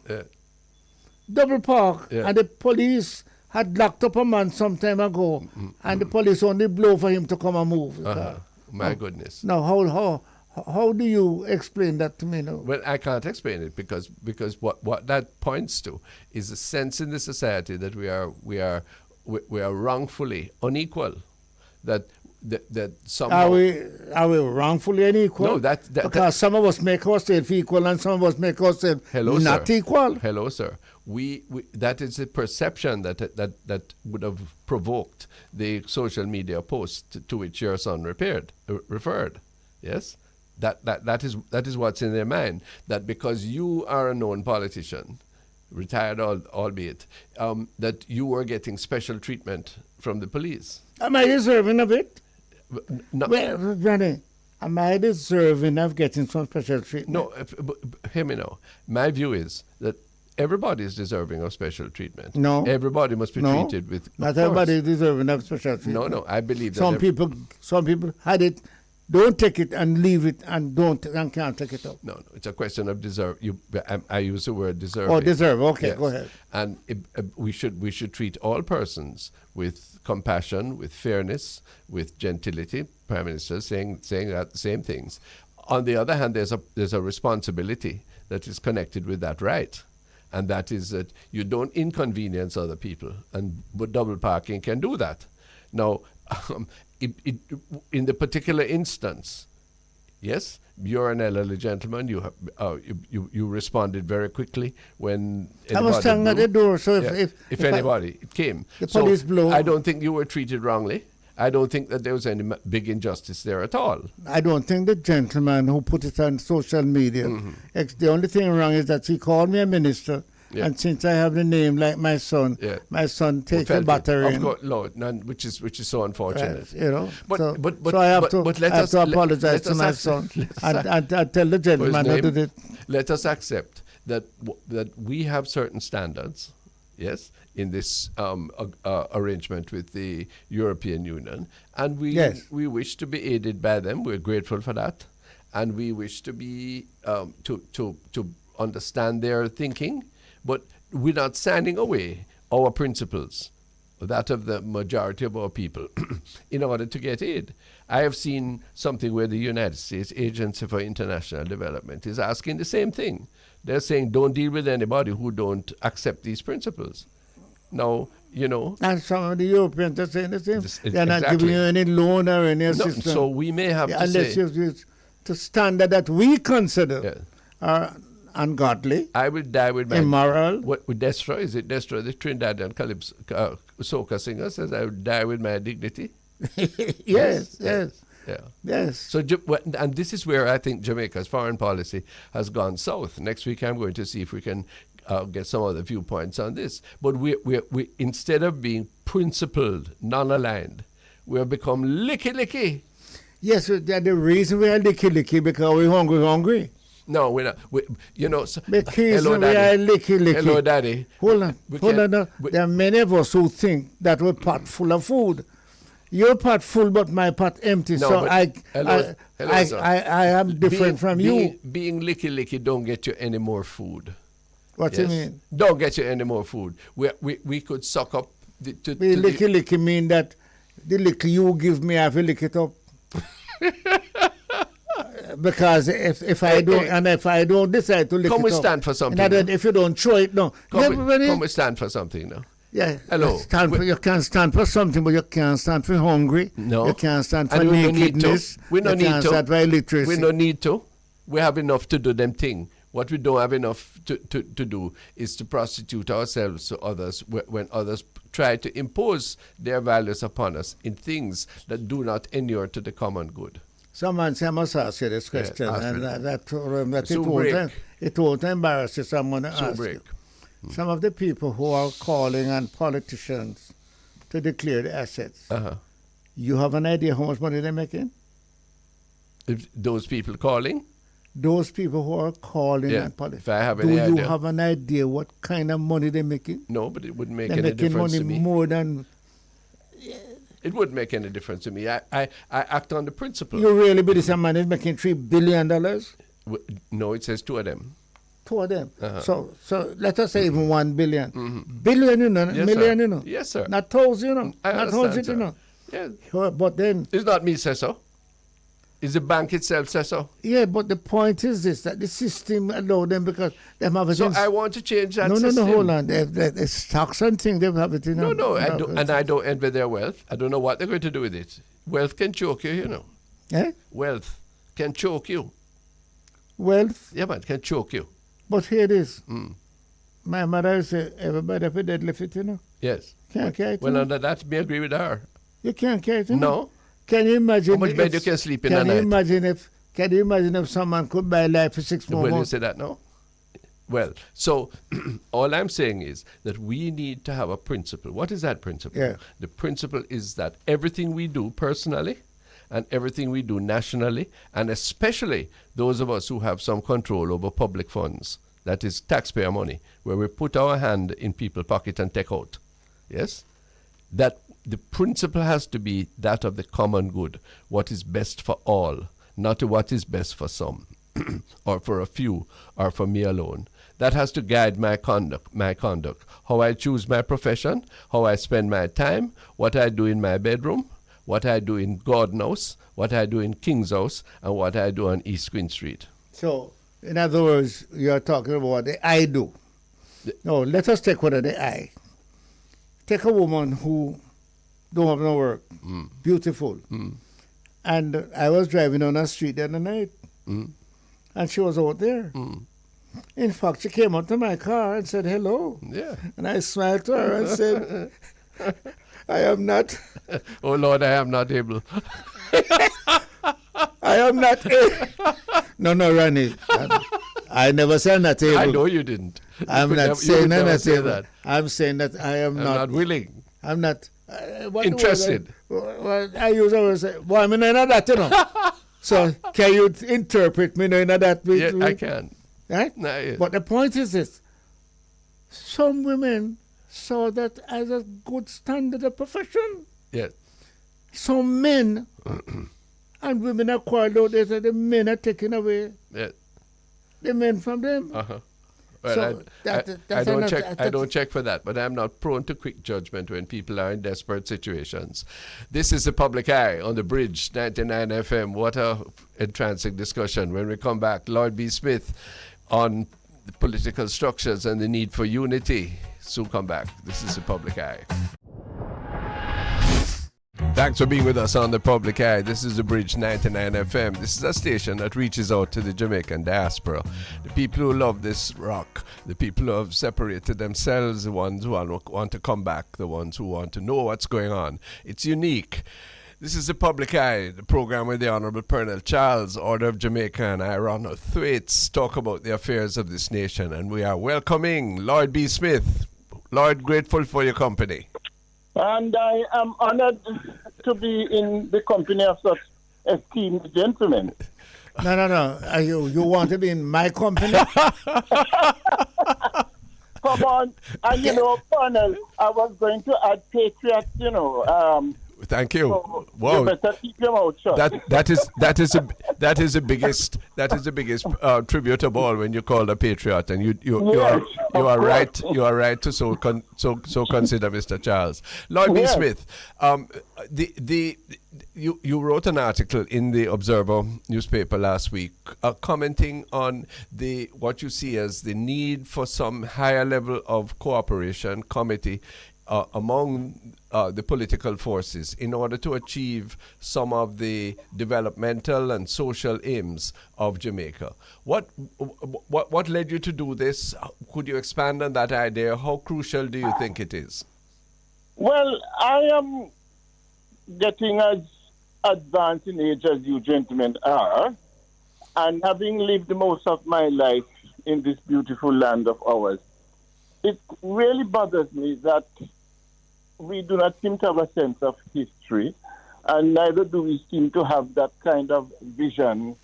Speaker 2: double park, and the police had locked up a man some time ago, and the police only blow for him to come and move.
Speaker 1: My goodness.
Speaker 2: Now, how do you explain that to me now?
Speaker 1: Well, I can't explain it because what that points to is a sense in the society that we are wrongfully unequal, that that somehow
Speaker 2: are we wrongfully unequal?
Speaker 1: No,
Speaker 2: because some of us make ourselves equal and some of us make ourselves not equal.
Speaker 1: Hello, sir. We that is a perception that would have provoked the social media post to which your son referred. Yes, that is what's in their mind. That because you are a known politician, retired albeit, that you were getting special treatment from the police.
Speaker 2: Am I deserving of it?
Speaker 1: No.
Speaker 2: Well, Johnny, am I deserving of getting some special treatment?
Speaker 1: No, hear me now. My view is that everybody is deserving of special treatment.
Speaker 2: No.
Speaker 1: Everybody must be treated with.
Speaker 2: Not everybody is deserving of special treatment.
Speaker 1: No, I believe that.
Speaker 2: Some people had it, don't take it and leave it and can't take it up.
Speaker 1: No, it's a question of deserve. I use the word deserving.
Speaker 2: Oh, deserve. Okay,
Speaker 1: yes.
Speaker 2: Go ahead.
Speaker 1: And we should treat all persons with compassion, with fairness, with gentility. Prime Minister saying that same things. On the other hand, there's a responsibility that is connected with that right, and that is that you don't inconvenience other people, but double parking can do that. Now, in the particular instance, yes, you're an elderly gentleman. You responded very quickly when
Speaker 2: I was standing at the door, so
Speaker 1: if anybody came,
Speaker 2: the police blew.
Speaker 1: I don't think you were treated wrongly. I don't think that there was any big injustice there at all.
Speaker 2: I don't think the gentleman who put it on social media. The only thing wrong is that he called me a minister. Yeah. And since I have the name like my son takes the battery.
Speaker 1: Of course, Lord, which is so unfortunate.
Speaker 2: You know,
Speaker 1: but
Speaker 2: I have to apologize to my son and tell the gentleman who did it.
Speaker 1: Let us accept that we have certain standards, yes, in this arrangement with the European Union, and we wish to be aided by them. We're grateful for that, and we wish to be to understand their thinking. But we're not signing away our principles, that of the majority of our people, in order to get aid. I have seen something where the United States Agency for International Development is asking the same thing. They're saying don't deal with anybody who don't accept these principles. Now, you know.
Speaker 2: And some of the Europeans are saying the same. They're not giving you any loan or any assistance.
Speaker 1: So we may have to
Speaker 2: unless
Speaker 1: say...
Speaker 2: Unless you to standard that we consider are ungodly.
Speaker 1: I will die with my...
Speaker 2: Immoral.
Speaker 1: What with Destra? Is it Destra, the Trinidad and Calypso soca singer, says I will die with my dignity?
Speaker 2: Yes.
Speaker 1: So, and this is where I think Jamaica's foreign policy has gone south. Next week I'm going to see if we can get some other viewpoints on this. But we instead of being principled, non-aligned, we have become licky.
Speaker 2: Yes, the reason we are licky because we're hungry.
Speaker 1: No, we're not.
Speaker 2: Hello, Daddy. We are licky.
Speaker 1: Hello, Daddy.
Speaker 2: Hold on. There are many of us who think that we're pot full of food. Your pot full, but my pot empty.
Speaker 1: No,
Speaker 2: so I am different from you.
Speaker 1: Being licky don't get you any more food.
Speaker 2: What do you mean?
Speaker 1: Don't get you any more food. We could suck up.
Speaker 2: Licky mean that the licky you give me, I have to lick it up. Because if I don't decide to lick it up,
Speaker 1: come we stand for something.
Speaker 2: If you don't show it, no.
Speaker 1: Come we stand for something now.
Speaker 2: Yeah.
Speaker 1: Hello.
Speaker 2: You can stand for something, but you can't stand for hungry.
Speaker 1: No.
Speaker 2: You can't stand for nakedness.
Speaker 1: We don't need to.
Speaker 2: You can't stand for illiteracy.
Speaker 1: We don't need to. We have enough to do them thing. What we don't have enough to do is to prostitute ourselves to others when others try to impose their values upon us in things that do not inure to the common good.
Speaker 2: Someone said I must ask you this question, and it won't embarrass you. Someone ask you. Some of the people who are calling on politicians to declare the assets, you have an idea how much money they're making?
Speaker 1: If those people calling?
Speaker 2: Those people who are calling on politicians.
Speaker 1: If I have any idea.
Speaker 2: Do you have an idea what kind of money they're making?
Speaker 1: No, but it wouldn't make any difference to me.
Speaker 2: They're making money more than...
Speaker 1: It wouldn't make any difference to me. I act on the principle.
Speaker 2: You really believe some man is making $3 billion?
Speaker 1: No, it says two of them.
Speaker 2: Two of them. So let us say even 1 billion. Billion, you know,
Speaker 1: yes,
Speaker 2: million,
Speaker 1: sir.
Speaker 2: you know.
Speaker 1: Yes, sir.
Speaker 2: Not thousand, you know.
Speaker 1: I
Speaker 2: not thousand, you know.
Speaker 1: Yeah.
Speaker 2: But then...
Speaker 1: It's not me say so. Is the bank itself say so?
Speaker 2: Yeah, but the point is this, that the system allow them because they have a...
Speaker 1: So I want to change that system.
Speaker 2: No, hold on. They stocks and things, they have it in...
Speaker 1: No, I don't envy their wealth. I don't know what they're going to do with it. Wealth can choke you, you know.
Speaker 2: Eh?
Speaker 1: Wealth can choke you.
Speaker 2: Wealth.
Speaker 1: Yeah, man, can choke you.
Speaker 2: But here it is. My mother said, everybody have a deadlift it, you know.
Speaker 1: Yes.
Speaker 2: Can't carry it.
Speaker 1: Well, under that, me agree with her.
Speaker 2: You can't carry it, you know.
Speaker 1: No.
Speaker 2: Can you imagine?
Speaker 1: How much bed you can sleep in a night?
Speaker 2: Can you imagine if someone could buy life for 6 more
Speaker 1: Well, you
Speaker 2: months?
Speaker 1: say that now? Well, so all I'm saying is that we need to have a principle. What is that principle?
Speaker 2: Yeah.
Speaker 1: The principle is that everything we do personally and everything we do nationally, and especially those of us who have some control over public funds, that is taxpayer money, where we put our hand in people's pocket and take out. Yes? That the principle has to be that of the common good, what is best for all, not what is best for some, or for a few, or for me alone. That has to guide my conduct, how I choose my profession, how I spend my time, what I do in my bedroom, what I do in Gordon House, what I do in King's House, and what I do on East Queen Street.
Speaker 2: So, in other words, you're talking about the I do. No, let us take one of the I. Take a woman who don't have no work, beautiful. And I was driving on a street the other night, and she was out there. In fact, she came up to my car and said hello.
Speaker 1: Yeah.
Speaker 2: And I smiled to her and said, I am not.
Speaker 1: Oh Lord, I am not able.
Speaker 2: I am not able. No, Ronnie. I never said I'm not able.
Speaker 1: I know you didn't.
Speaker 2: I'm not saying I'm not able.
Speaker 1: That.
Speaker 2: I'm saying that I'm
Speaker 1: not willing.
Speaker 2: I'm not
Speaker 1: interested.
Speaker 2: Well, I use always say, well, I mean, I know that, you know. So, can you interpret me knowing that?
Speaker 1: Yeah, I can.
Speaker 2: Right?
Speaker 1: No, yeah.
Speaker 2: But the point is this. Some women saw that as a good standard of profession.
Speaker 1: Yes.
Speaker 2: Some men and women are quarreled out there that the men are taking away the men from them.
Speaker 1: Well,
Speaker 2: So
Speaker 1: I don't check for that, but I'm not prone to quick judgment when people are in desperate situations. This is the Public Eye on the Bridge, 99 FM. What a entrancing discussion. When we come back, Lloyd B. Smith on the political structures and the need for unity. Soon come back. This is the Public Eye. Thanks for being with us on the Public Eye. This is the Bridge 99 FM. This is a station that reaches out to the Jamaican diaspora, the people who love this rock, the people who have separated themselves, the ones who want to come back, the ones who want to know what's going on. It's unique. This is the Public Eye, the program with the Honorable Colonel Charles, Order of Jamaica, and I, Ronald Thwaites, talk about the affairs of this nation. And we are welcoming Lloyd B. Smith. Lloyd, grateful for your company.
Speaker 4: And I am honored to be in the company of such esteemed gentlemen.
Speaker 2: No. You want to be in my company?
Speaker 4: Come on. And, Colonel, I was going to add patriots,
Speaker 1: Thank you.
Speaker 4: So
Speaker 1: wow.
Speaker 4: You better keep your mouth shut.
Speaker 1: That is the biggest tribute of all when you call a patriot, and you are right. You are right to so consider Mr. Charles. Lloyd B. Smith, you wrote an article in the Observer newspaper last week, commenting on what you see as the need for some higher level of cooperation committee among the political forces in order to achieve some of the developmental and social aims of Jamaica. What led you to do this? Could you expand on that idea? How crucial do you think it is?
Speaker 4: Well, I am getting as advanced in age as you gentlemen are, and having lived most of my life in this beautiful land of ours, it really bothers me that we do not seem to have a sense of history, and neither do we seem to have that kind of vision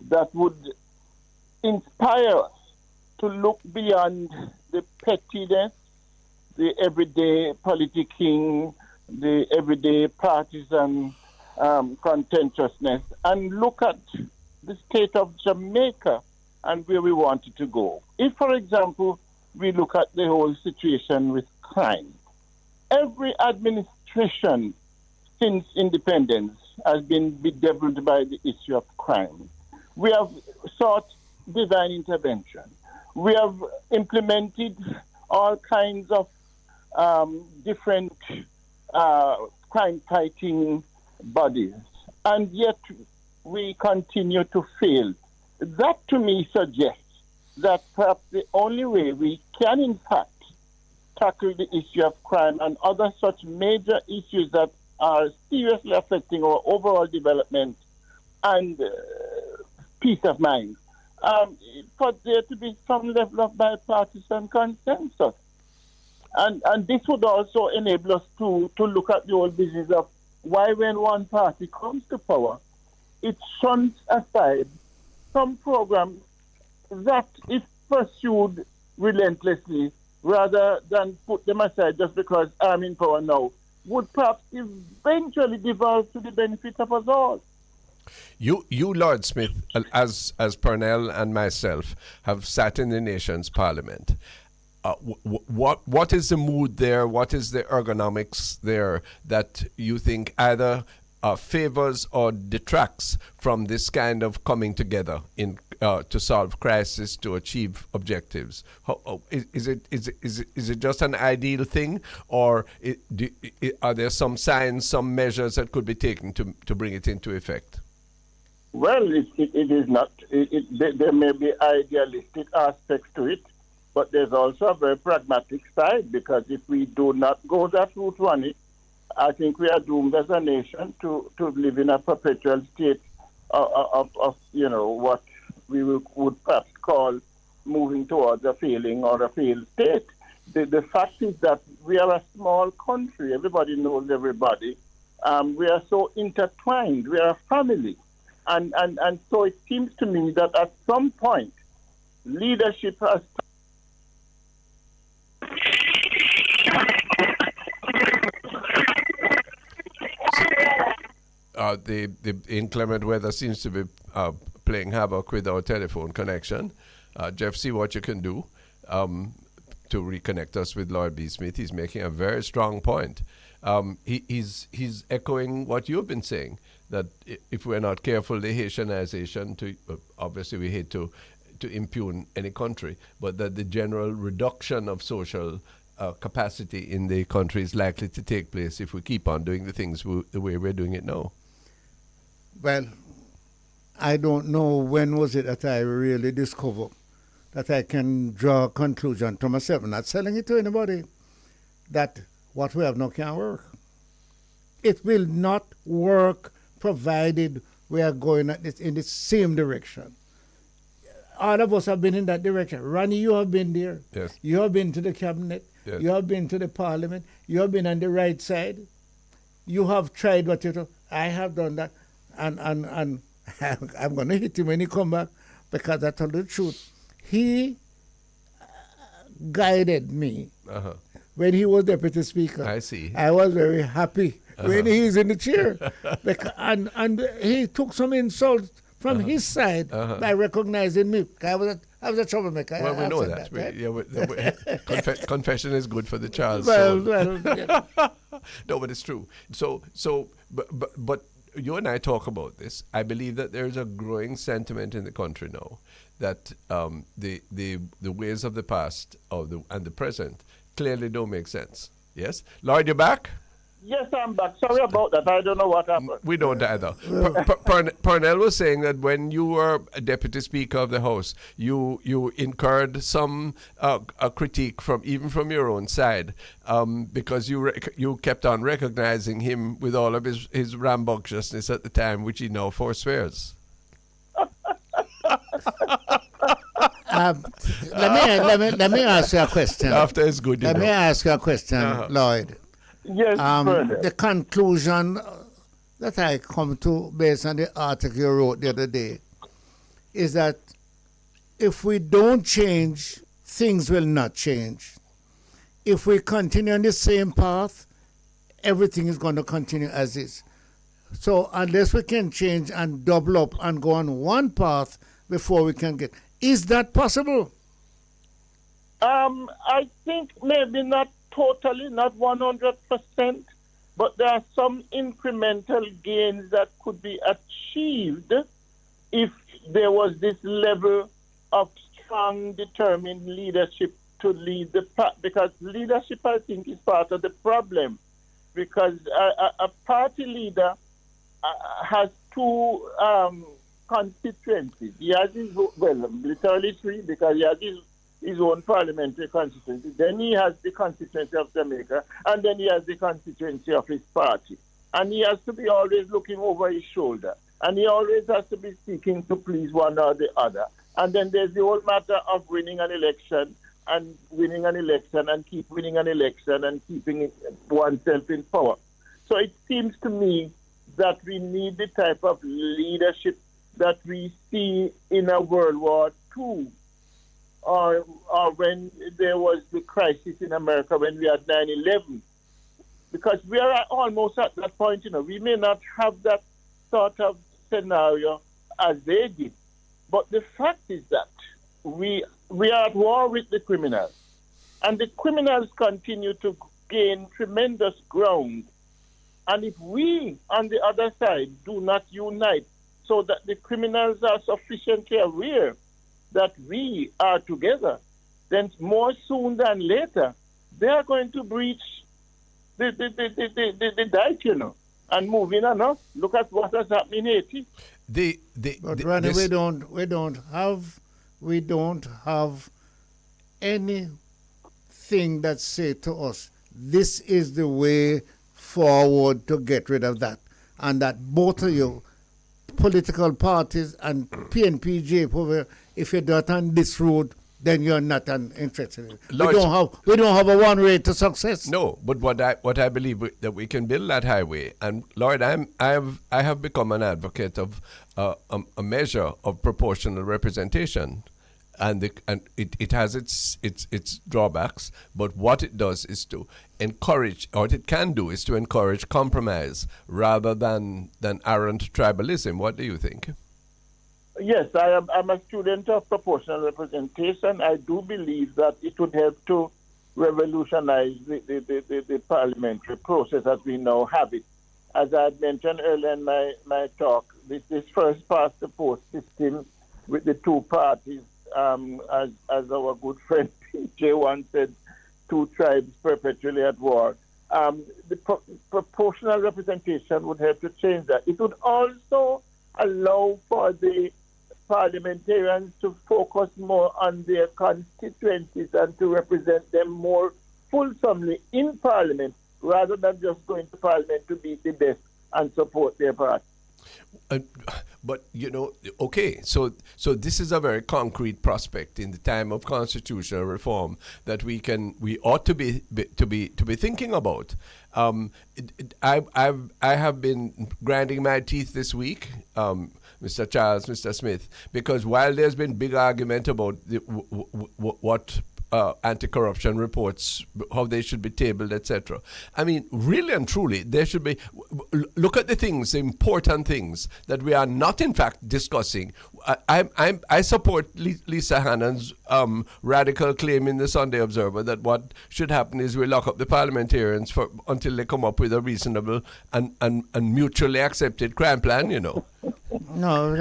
Speaker 4: that would inspire us to look beyond the pettiness, the everyday politicking, the everyday partisan contentiousness, and look at the state of Jamaica and where we want it to go. If, for example, we look at the whole situation with crime, every administration since independence has been bedeviled by the issue of crime. We have sought divine intervention. We have implemented all kinds of different crime-fighting bodies, and yet we continue to fail. That to me suggests that perhaps the only way we can in fact tackle the issue of crime and other such major issues that are seriously affecting our overall development and peace of mind, for there to be some level of bipartisan consensus. And this would also enable us to look at the whole business of why when one party comes to power, it shuns aside some programs that, if pursued relentlessly, rather than put them aside just because I'm in power now, would perhaps eventually devolve to the benefit of us all.
Speaker 1: You, Lord Smith, as Purnell and myself, have sat in the nation's parliament. What is the mood there? What is the ergonomics there that you think either favors or detracts from this kind of coming together in to solve crisis, to achieve objectives? Is it just an ideal thing, or are there some signs, some measures that could be taken to bring it into effect?
Speaker 4: Well, it is not. There may be idealistic aspects to it, but there's also a very pragmatic side, because if we do not go that route on it, I think we are doomed as a nation to live in a perpetual state of what we would perhaps call moving towards a failing or a failed state. The fact is that we are a small country. Everybody knows everybody. We are so intertwined. We are a family. And so it seems to me that at some point, leadership has
Speaker 1: the inclement weather seems to be playing havoc with our telephone connection. Jeff, see what you can do to reconnect us with Lloyd B. Smith. He's making a very strong point. He's echoing what you've been saying, that if we're not careful, the Haitianization, obviously we hate to impugn any country, but that the general reduction of social capacity in the country is likely to take place if we keep on doing the things the way we're doing it now.
Speaker 2: Well, I don't know when was it that I really discovered that I can draw a conclusion to myself, not selling it to anybody, that what we have now can't work. It will not work provided we are going in the same direction. All of us have been in that direction. Ronnie, you have been there.
Speaker 1: Yes.
Speaker 2: You have been to the cabinet. Yes. You have been to the parliament. You have been on the right side. You have tried what you do. I have done that. And I'm going to hit him when he come back, because I told the truth. He guided me when he was deputy speaker.
Speaker 1: I see.
Speaker 2: I was very happy when he's in the chair. and he took some insults from his side by recognizing me. I was a troublemaker.
Speaker 1: Well, we know that. Right? Confession is good for the child.
Speaker 2: Well, yeah.
Speaker 1: No, but it's true. But you and I talk about this. I believe that there is a growing sentiment in the country now that the ways of the past and the present clearly don't make sense. Yes? Lloyd, you back?
Speaker 4: Yes, I'm back. Sorry about that. I don't know what happened.
Speaker 1: We don't either. Purnell was saying that when you were a deputy speaker of the House, you incurred some a critique even from your own side, because you kept on recognizing him with all of his rambunctiousness at the time, which he now forswears.
Speaker 2: Let me ask you a question.
Speaker 1: After it's good,
Speaker 2: let me ask you a question, Lloyd.
Speaker 4: Yes,
Speaker 2: the conclusion that I come to based on the article you wrote the other day is that if we don't change, things will not change. If we continue on the same path, everything is going to continue as is. So unless we can change and double up and go on one path before we can get, is that possible?
Speaker 4: I think maybe not totally, not 100%, but there are some incremental gains that could be achieved if there was this level of strong, determined leadership to lead the path. Because leadership, I think, is part of the problem. Because a party leader has two constituencies. He has his, well, literally three, because he has his own parliamentary constituency. Then he has the constituency of Jamaica, and then he has the constituency of his party. And he has to be always looking over his shoulder. And he always has to be seeking to please one or the other. And then there's the whole matter of winning an election and keep winning an election and keeping oneself in power. So it seems to me that we need the type of leadership that we see in a World War II, or when there was the crisis in America when we had 9/11. Because we are almost at that point, we may not have that sort of scenario as they did. But the fact is that we are at war with the criminals. And the criminals continue to gain tremendous ground. And if we, on the other side, do not unite so that the criminals are sufficiently aware that we are together, then more soon than later, they are going to breach the dike, and moving on. Look at what has happened in Haiti.
Speaker 2: But Ronnie, we don't have anything that say to us, this is the way forward to get rid of that. And that both of you, political parties and PNP, if you're not on this road, then you're not interested in it.
Speaker 1: Lloyd,
Speaker 2: we don't have a one way to success.
Speaker 1: No, but what I believe that we can build that highway. And Lloyd, I have become an advocate of a measure of proportional representation, and it has its drawbacks. But what it does is to encourage, or what it can do is to encourage compromise rather than arrant tribalism. What do you think?
Speaker 4: Yes, I'm a student of proportional representation. I do believe that it would help to revolutionize the parliamentary process as we now have it. As I had mentioned earlier in my talk, this first past the post system with the two parties, as our good friend PJ once said, two tribes perpetually at war. The proportional representation would help to change that. It would also allow for the parliamentarians to focus more on their constituencies and to represent them more fulsomely in Parliament, rather than just going to Parliament to be the best and support their party.
Speaker 1: But okay, so this is a very concrete prospect in the time of constitutional reform that we ought to be thinking about. I have been grinding my teeth this week, Mr. Charles, Mr. Smith, because while there's been big argument about what anti-corruption reports, how they should be tabled, etc. I mean, really and truly, there should be. Look at the important things that we are not, in fact, discussing. I support Lisa Hannon's radical claim in the Sunday Observer that what should happen is we lock up the parliamentarians until they come up with a reasonable and mutually accepted crime plan.
Speaker 2: No,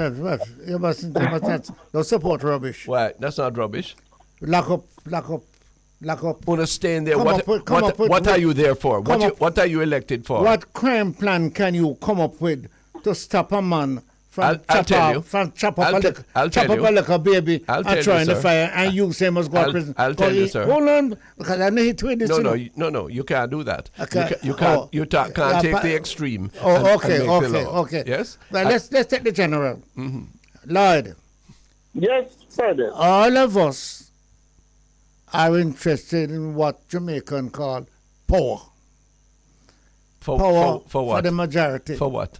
Speaker 2: you must don't support rubbish.
Speaker 1: Why? That's not rubbish.
Speaker 2: Lock up.
Speaker 1: Want to stay in there? What are you there for? What are you elected for?
Speaker 2: What crime plan can you come up with to stop a man from chop up a little baby and throw in the fire and you say must go to prison?
Speaker 1: I'll tell you, sir.
Speaker 2: Hold on, because I know he tweeted this.
Speaker 1: No, you can't do that.
Speaker 2: Okay.
Speaker 1: You can't take the extreme.
Speaker 2: Okay.
Speaker 1: Yes.
Speaker 2: Well, let's take the general. Mm-hmm. Lloyd.
Speaker 4: Yes, sir.
Speaker 2: All of us are interested in what Jamaican call power.
Speaker 1: For what?
Speaker 2: For the majority.
Speaker 1: For what?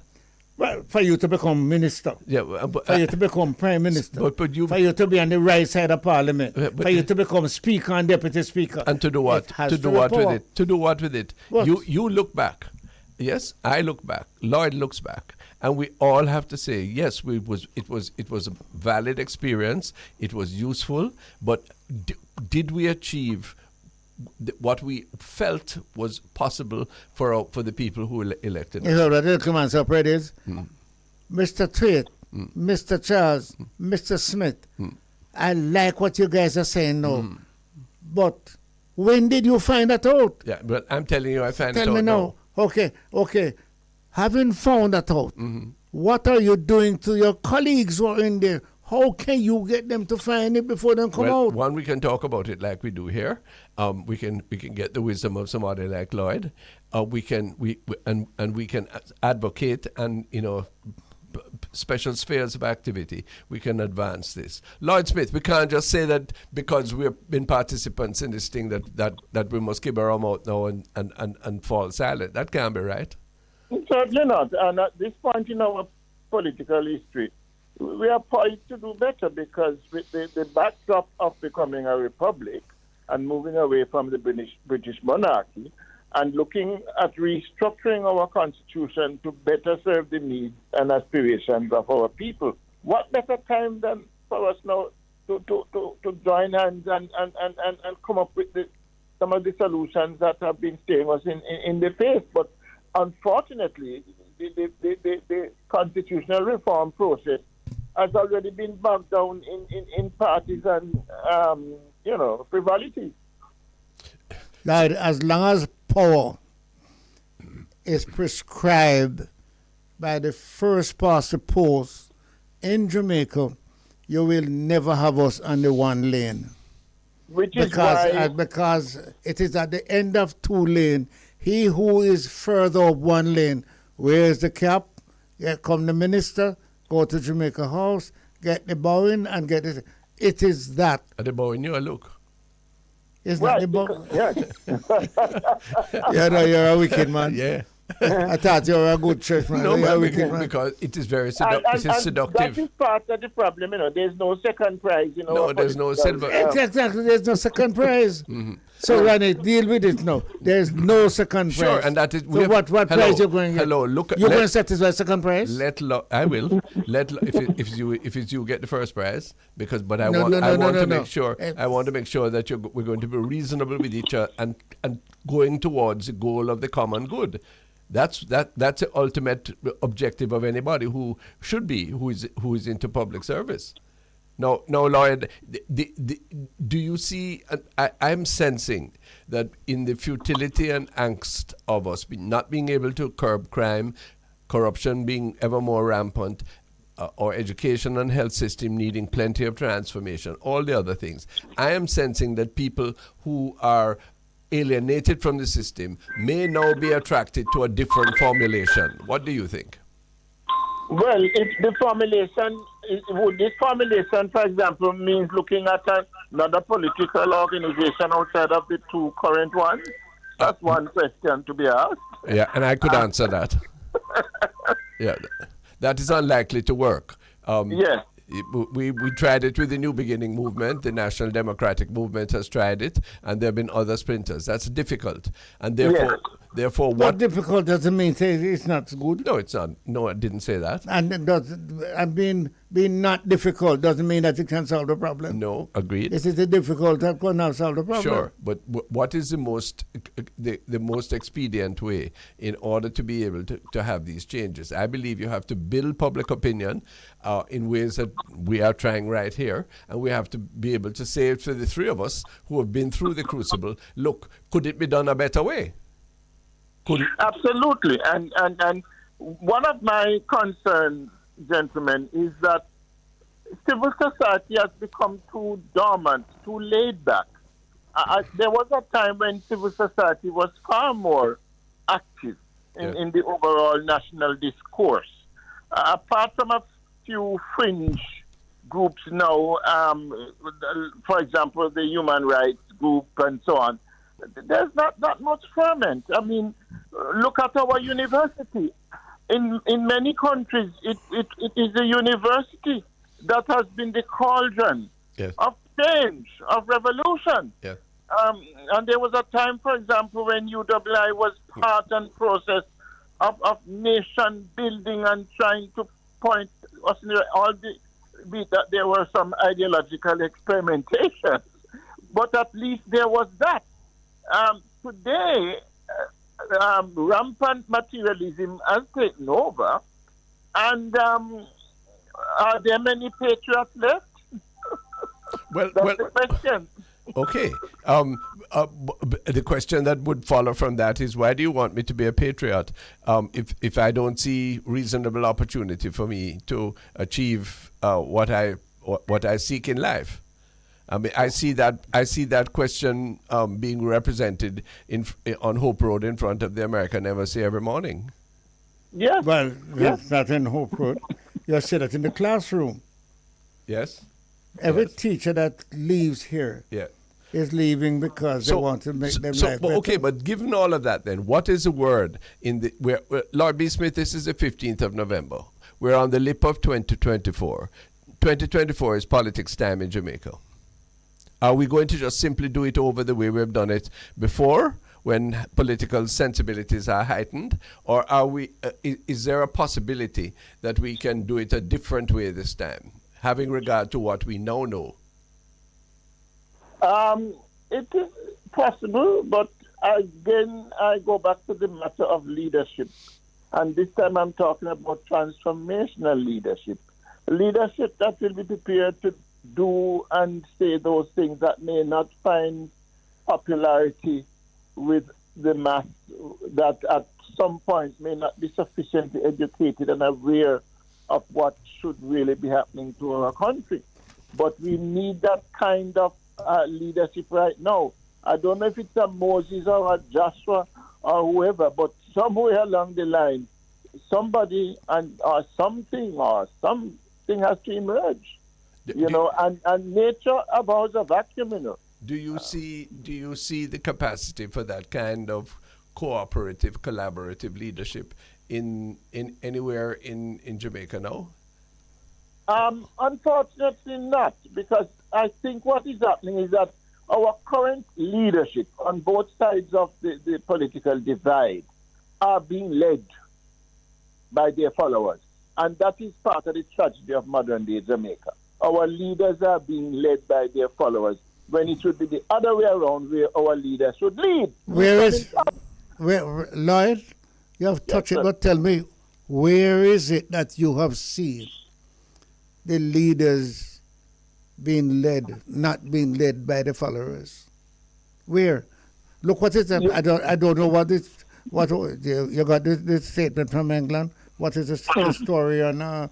Speaker 2: Well, for you to become minister.
Speaker 1: Yeah,
Speaker 2: for you to become prime minister.
Speaker 1: But you,
Speaker 2: for you to be on the right side of parliament. For you to become speaker and deputy speaker.
Speaker 1: And to do what? To do what with it? To do what with it?
Speaker 2: What?
Speaker 1: You look back. Yes, I look back. Lloyd looks back. And we all have to say, yes, it was a valid experience. It was useful. But did we achieve what we felt was possible for the people who elected us?
Speaker 2: You know what the command spread is? Mr. Tweet, Mr. Charles, Mr. Smith, I like what you guys are saying now. But when did you find that out?
Speaker 1: Yeah, but I'm telling you, I found it out.
Speaker 2: Tell me now. Okay. having found that out, what are you doing to your colleagues who are in there? How can you get them to find it before they come out?
Speaker 1: One, we can talk about it like we do here. We can get the wisdom of somebody like Lloyd. We can advocate and special spheres of activity. We can advance this. Lloyd Smith, we can't just say that because we've been participants in this thing that we must keep our mouth now and fall silent. That can't be right.
Speaker 4: Certainly not. And at this point in our political history, we are poised to do better because with the backdrop of becoming a republic and moving away from the British monarchy and looking at restructuring our constitution to better serve the needs and aspirations of our people, what better time than for us now to join hands and come up with some of the solutions that have been staring us in the face. But unfortunately, the constitutional reform process has already been bogged down in partisan, frivolities.
Speaker 2: That as long as power is prescribed by the first past the post in Jamaica, you will never have us on the one lane.
Speaker 4: Which is why...
Speaker 2: because it is at the end of two lanes. He who is further up one lane wears the cap, come the minister, go to Jamaica House, get the bowing and get it. It is that.
Speaker 1: At the bowing, you look.
Speaker 2: Is
Speaker 4: Right,
Speaker 2: that the bowing?
Speaker 4: yes.
Speaker 2: You're a wicked man.
Speaker 1: Yeah.
Speaker 2: I thought you were a good church man.
Speaker 1: No,
Speaker 2: You're a
Speaker 1: man,
Speaker 2: wicked man.
Speaker 1: because it is very
Speaker 4: And
Speaker 1: seductive.
Speaker 4: that is part of the problem, There's no second prize,
Speaker 1: No, there's no silver.
Speaker 2: Exactly, there's no second prize. So, Ronnie, deal with it now. There's no second prize.
Speaker 1: Sure, and that is...
Speaker 2: So what prize you going to get?
Speaker 1: Hello, look...
Speaker 2: You're going to satisfy second prize?
Speaker 1: I will. If it's you get the first prize, but I want to make sure that we're going to be reasonable with each other and going towards the goal of the common good. That's the ultimate objective of anybody who is into public service. Now, Lloyd, do you see? I'm sensing that in the futility and angst of us not being able to curb crime, corruption being ever more rampant, our education and health system needing plenty of transformation, all the other things. I am sensing that people who are alienated from the system may now be attracted to a different formulation. What do you think?
Speaker 4: Well, if the formulation, this formulation, for example, means looking at another political organization outside of the two current ones, that's one question to be asked.
Speaker 1: Yeah, and I could answer that. Yeah, that is unlikely to work.
Speaker 4: Yes.
Speaker 1: We tried it with the New Beginning movement. The National Democratic Movement has tried it, and there have been other sprinters. That's difficult, and therefore, what
Speaker 2: difficult doesn't mean it's not good.
Speaker 1: No, it's not. No, I didn't say that.
Speaker 2: And being not difficult doesn't mean that it can solve the problem.
Speaker 1: No, agreed.
Speaker 2: This is the difficult that cannot solve the problem.
Speaker 1: Sure, but what is the most expedient way in order to be able to have these changes? I believe you have to build public opinion in ways that we are trying right here, and we have to be able to say it for the three of us who have been through the crucible. Look, could it be done a better way?
Speaker 4: Absolutely, and one of my concerns, gentlemen, is that civil society has become too dormant, too laid back. There was a time when civil society was far more active in the overall national discourse. Apart from a few fringe groups now, for example, the human rights group and so on, there's not that much ferment. I mean, look at our university. In many countries, it is a university that has been the cauldron of change, of revolution.
Speaker 1: Yes.
Speaker 4: And there was a time, for example, when UWI was part and process of nation building and trying to point us in that there were some ideological experimentations. But at least there was that. Today, rampant materialism has taken over, and are there many patriots left?
Speaker 1: Well,
Speaker 4: That's the question.
Speaker 1: Okay. The question that would follow from that is, why do you want me to be a patriot if I don't see reasonable opportunity for me to achieve what I seek in life? I mean, I see that question being represented on Hope Road in front of the American Embassy every morning.
Speaker 4: Yes.
Speaker 2: Well,
Speaker 4: Yes.
Speaker 2: that's not in Hope Road. You see that in the classroom.
Speaker 1: Yes.
Speaker 2: Every
Speaker 1: Yes.
Speaker 2: teacher that leaves here
Speaker 1: Yeah.
Speaker 2: is leaving because they want to make their life better.
Speaker 1: Okay, but given all of that, then what is the word in the Lord B. Smith? This is the 15th of November. We're on the lip of 2024. 2024 is politics time in Jamaica. Are we going to just simply do it over the way we've done it before, when political sensibilities are heightened, or are we? Is there a possibility that we can do it a different way this time, having regard to what we now know?
Speaker 4: It is possible, but again, I go back to the matter of leadership. And this time I'm talking about transformational leadership. Leadership that will be prepared to do and say those things that may not find popularity with the mass, that at some point may not be sufficiently educated and aware of what should really be happening to our country. But we need that kind of leadership right now. I don't know if it's a Moses or a Joshua or whoever, but somewhere along the line, somebody or something has to emerge. And nature abhors a vacuum,
Speaker 1: Do you see the capacity for that kind of cooperative, collaborative leadership in anywhere in Jamaica now?
Speaker 4: Unfortunately not, because I think what is happening is that our current leadership on both sides of the political divide are being led by their followers. And that is part of the tragedy of modern day Jamaica. Our leaders are being led by their followers, when it should be the other way around, where our leaders should lead.
Speaker 2: Lloyd, you have touched it, but tell me, where is it that you have seen the leaders being led, not being led by the followers? Where? Look what is it. I don't know what is. What you got this statement from England? What is the story on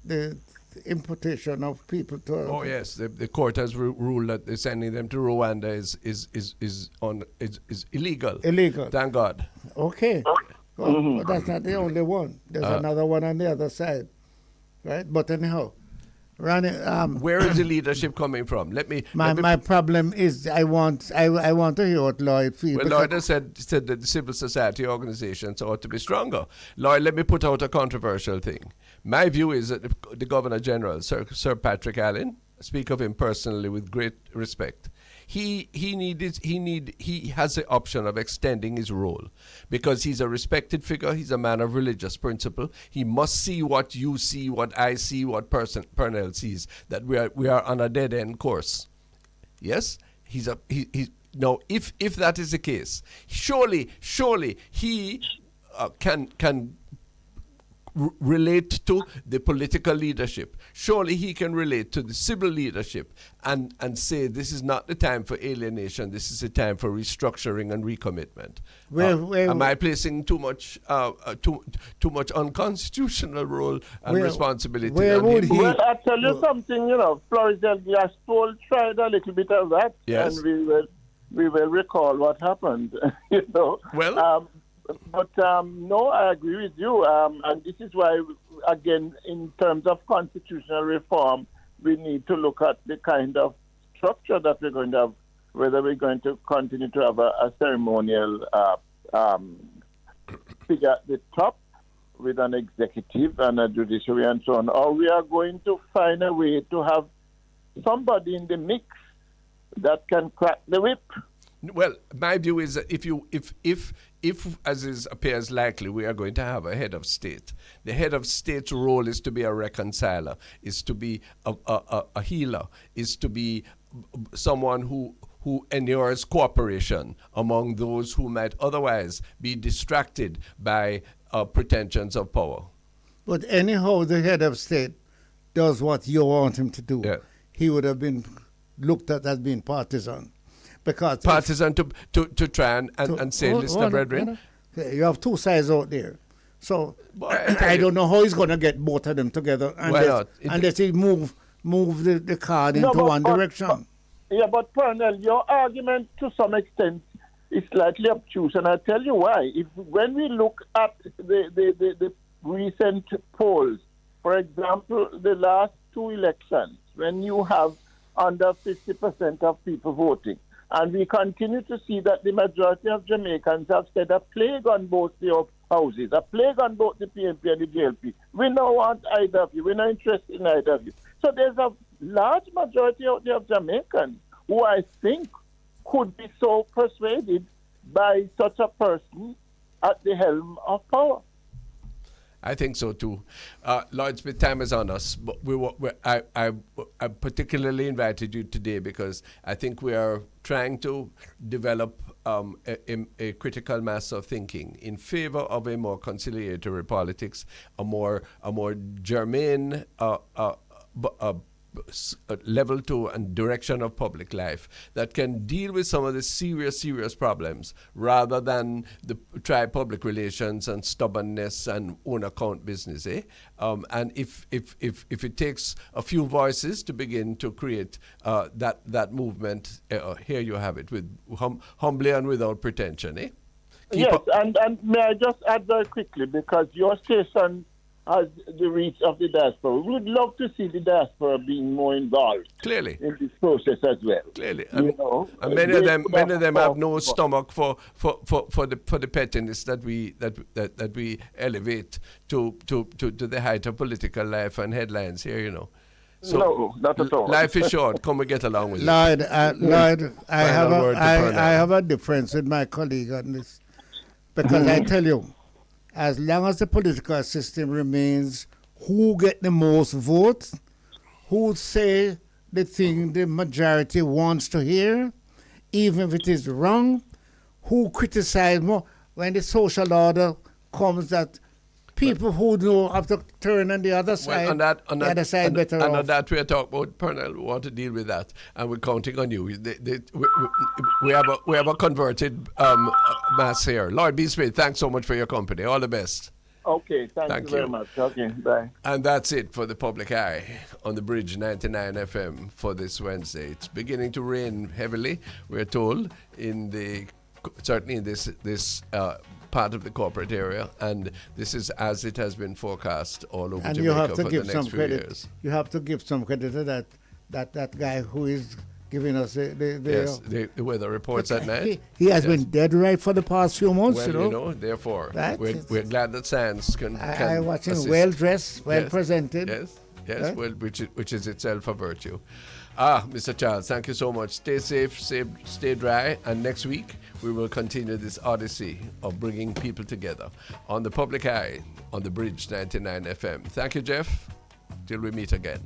Speaker 2: the importation of people to?
Speaker 1: Oh yes, the court has ruled that sending them to Rwanda is illegal.
Speaker 2: Illegal.
Speaker 1: Thank God.
Speaker 2: Okay. Well, but that's not the only one. There's another one on the other side, right? But anyhow, Ronnie,
Speaker 1: where is the leadership coming from?
Speaker 2: My problem is I want to hear what Lloyd feels.
Speaker 1: Well, Lloyd has said that the civil society organizations ought to be stronger. Lloyd, let me put out a controversial thing. My view is that the Governor General, Sir Patrick Allen, I speak of him personally with great respect. He has the option of extending his role, because he's a respected figure. He's a man of religious principle. He must see what you see, what I see, what Purnell sees, that we are on a dead end course. Yes, now if that is the case, surely he can relate to the political leadership. Surely he can relate to the civil leadership and say this is not the time for alienation. This is the time for restructuring and recommitment. Am I placing too much unconstitutional role and responsibility on him?
Speaker 4: Well, I tell you something. Florisdale Glasspool tried a little bit of that,
Speaker 1: yes,
Speaker 4: and we will recall what happened.
Speaker 1: Well.
Speaker 4: But no, I agree with you. And this is why, again, in terms of constitutional reform, we need to look at the kind of structure that we're going to have, whether we're going to continue to have a ceremonial figure at the top with an executive and a judiciary and so on, or we are going to find a way to have somebody in the mix that can crack the whip.
Speaker 1: Well, my view is that if as appears likely, we are going to have a head of state. The head of state's role is to be a reconciler, is to be a healer, is to be someone who endures cooperation among those who might otherwise be distracted by pretensions of power.
Speaker 2: But anyhow, the head of state does what you want him to do.
Speaker 1: Yeah.
Speaker 2: He would have been looked at as being partisan. Because
Speaker 1: partisan to try and say, listen, brethren.
Speaker 2: You have two sides out there. So I don't know how he's going to get both of them together unless he move the card into one direction.
Speaker 4: But Colonel, your argument to some extent is slightly obtuse, and I'll tell you why. When we look at the recent polls, for example, the last two elections, when you have under 50% of people voting, and we continue to see that the majority of Jamaicans have said a plague on both the houses, a plague on both the PNP and the JLP. We don't want either of you. We're not interested in either of you. So there's a large majority out there of Jamaicans who I think could be so persuaded by such a person at the helm of power.
Speaker 1: I think so too. Lloyd Smith, time is on us, but I particularly invited you today because I think we are trying to develop a critical mass of thinking in favor of a more conciliatory politics, a more germane level to and direction of public life that can deal with some of the serious problems rather than try public relations and stubbornness and own account business. And if it takes a few voices to begin to create that movement, here you have it, with humbly and without pretension.
Speaker 4: Yes, and may I just add very quickly, because your station has the reach of the diaspora. We would love to see the diaspora being more involved.
Speaker 1: Clearly.
Speaker 4: In this process as well.
Speaker 1: Clearly. And many of them have no stomach for the pettiness that we elevate to the height of political life and headlines here, So
Speaker 4: no, not at all.
Speaker 1: Life is short. Come and get along with
Speaker 2: Lloyd,
Speaker 1: it.
Speaker 2: Lloyd, I have a difference with my colleague on this. Because I tell you, as long as the political system remains who get the most votes, who say the thing the majority wants to hear, even if it is wrong, who criticize more, when the social order comes that people who know have to turn on the other side, the other side better off.
Speaker 1: And on that we are talking about, Pernell, we want to deal with that, and we're counting on you. We have a converted mass here. Lloyd B. Smith, thanks so much for your company. All the best.
Speaker 4: Okay, thank you very much. Okay, bye.
Speaker 1: And that's it for the Public Eye on the Bridge 99 FM for this Wednesday. It's beginning to rain heavily, we're told, certainly in this part of the corporate area, and this is as it has been forecast all over Jamaica for the next few years.
Speaker 2: You have to give some credit to that guy who is giving us
Speaker 1: the weather reports at night.
Speaker 2: He has been dead right for the past few months.
Speaker 1: Well, therefore, we're glad that science can
Speaker 2: I watch him well dressed, well presented.
Speaker 1: Yes, right? Well, which is itself a virtue. Mr. Charles, thank you so much. Stay safe, stay dry, and next week we will continue this odyssey of bringing people together on the Public Eye on the Bridge 99 FM. Thank you, Jeff. Till we meet again.